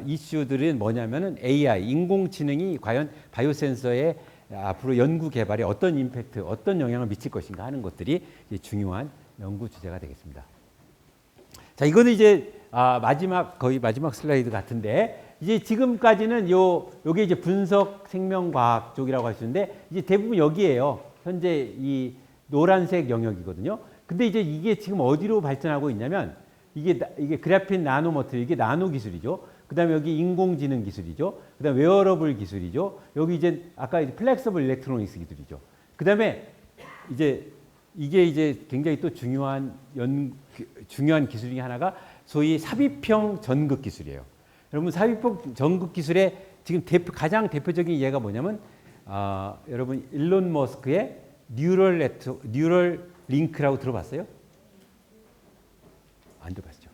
Speaker 1: 이슈들은 뭐냐면은 AI, 인공지능이 과연 바이오 센서에 앞으로 연구 개발에 어떤 임팩트, 어떤 영향을 미칠 것인가 하는 것들이 이제 중요한 연구 주제가 되겠습니다. 자, 이거는 이제 거의 마지막 슬라이드 같은데 이제 지금까지는 요게 이제 분석 생명과학 쪽이라고 할 수 있는데 이제 대부분 여기에요. 현재 이 노란색 영역이거든요. 근데 이제 이게 지금 어디로 발전하고 있냐면 이게 그래핀 나노머틀 이게 나노 기술이죠. 그다음에 여기 인공지능 기술이죠. 그다음에 웨어러블 기술이죠. 여기 이제 아까 플렉서블 일렉트로닉스 기술이죠. 그다음에 이제 이게 이제 굉장히 또 중요한 기술 중에 하나가 소위 삽입형 전극 기술이에요. 여러분 삽입형 전극 기술의 지금 가장 대표적인 예가 뭐냐면 여러분 일론 머스크의 뉴럴 링크라고 들어봤어요? 안 들어봤죠.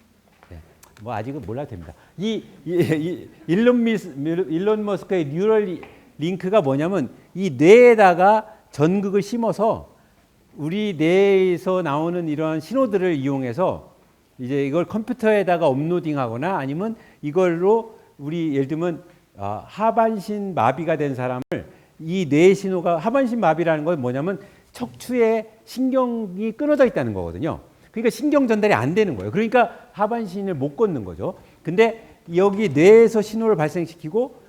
Speaker 1: 네. 뭐 아직은 몰라도 됩니다. 일론 머스크의 뉴럴 링크가 뭐냐면 이 뇌에다가 전극을 심어서 우리 뇌에서 나오는 이런 신호들을 이용해서 이제 이걸 컴퓨터에다가 업로딩하거나 아니면 이걸로 우리 예를 들면 하반신 마비가 된 사람을 이 뇌 신호가 하반신 마비라는 건 뭐냐면 척추에 신경이 끊어져 있다는 거거든요. 그러니까 신경 전달이 안 되는 거예요. 그러니까 하반신을 못 걷는 거죠. 근데 여기 뇌에서 신호를 발생시키고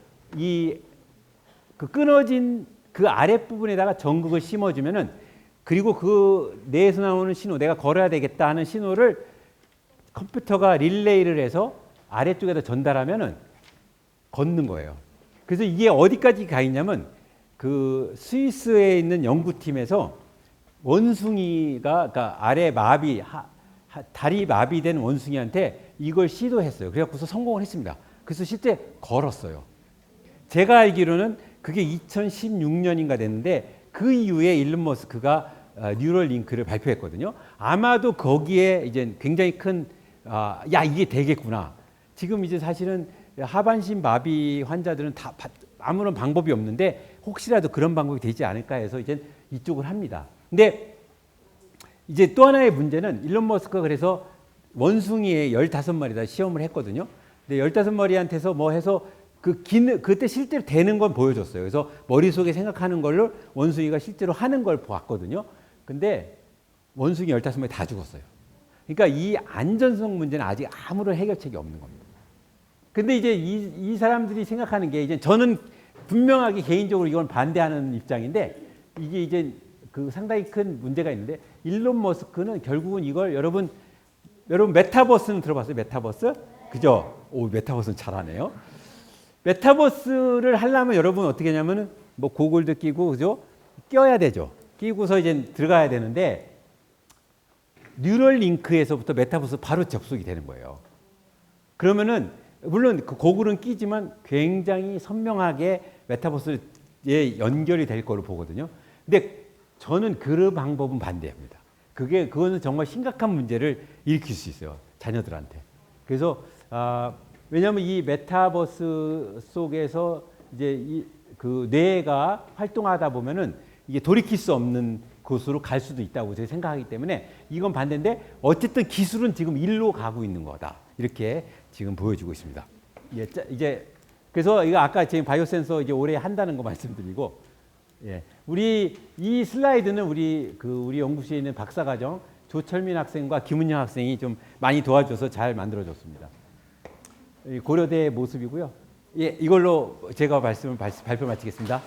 Speaker 1: 그 끊어진 그 아랫부분에다가 전극을 심어주면은 그리고 그 뇌에서 나오는 신호, 내가 걸어야 되겠다 하는 신호를 컴퓨터가 릴레이를 해서 아래쪽에다 전달하면은 걷는 거예요. 그래서 이게 어디까지 가 있냐면 그 스위스에 있는 연구팀에서 원숭이가 그러니까 아래 마비, 다리 마비된 원숭이한테 이걸 시도했어요. 그래갖고서 성공을 했습니다. 그래서 실제 걸었어요. 제가 알기로는 그게 2016년인가 됐는데 그 이후에 일론 머스크가 뉴럴 링크를 발표했거든요. 아마도 거기에 이제 굉장히 큰 이게 되겠구나. 지금 이제 사실은 하반신 마비 환자들은 다 아무런 방법이 없는데 혹시라도 그런 방법이 되지 않을까 해서 이제 이쪽을 합니다. 근데 이제 또 하나의 문제는 일론 머스크가 그래서 원숭이에 15마리다 시험을 했거든요. 근데 15마리한테서 뭐 해서 그때 실제로 되는 건 보여줬어요. 그래서 머릿속에 생각하는 걸로 원숭이가 실제로 하는 걸 보았거든요. 근데 원숭이 15마리 다 죽었어요. 그러니까 이 안전성 문제는 아직 아무런 해결책이 없는 겁니다. 근데 이제 이 사람들이 생각하는 게 이제 저는 분명하게 개인적으로 이건 반대하는 입장인데 이게 이제 그 상당히 큰 문제가 있는데 일론 머스크는 결국은 이걸 여러분 메타버스는 들어봤어요? 메타버스? 그죠? 오, 메타버스는 잘하네요. 메타버스를 하려면 여러분 어떻게 하냐면은 뭐 고글도 끼고 그죠? 껴야 되죠. 끼고서 이제 들어가야 되는데 뉴럴 링크에서부터 메타버스 바로 접속이 되는 거예요. 그러면은 물론 그 고글은 끼지만 굉장히 선명하게 메타버스에 연결이 될 거로 보거든요. 근데 저는 그 방법은 반대합니다. 그거는 정말 심각한 문제를 일으킬 수 있어요. 자녀들한테. 그래서 왜냐하면 이 메타버스 속에서 이제 그 뇌가 활동하다 보면은 이게 돌이킬 수 없는 곳으로 갈 수도 있다고 제가 생각하기 때문에 이건 반대인데 어쨌든 기술은 지금 일로 가고 있는 거다. 이렇게 지금 보여주고 있습니다. 이제 그래서 이거 아까 지금 바이오 센서 이제 올해 한다는 거 말씀드리고, 우리 이 슬라이드는 우리 연구실에 있는 박사과정 조철민 학생과 김은영 학생이 좀 많이 도와줘서 잘 만들어줬습니다. 고려대의 모습이고요. 이걸로 제가 발표 마치겠습니다.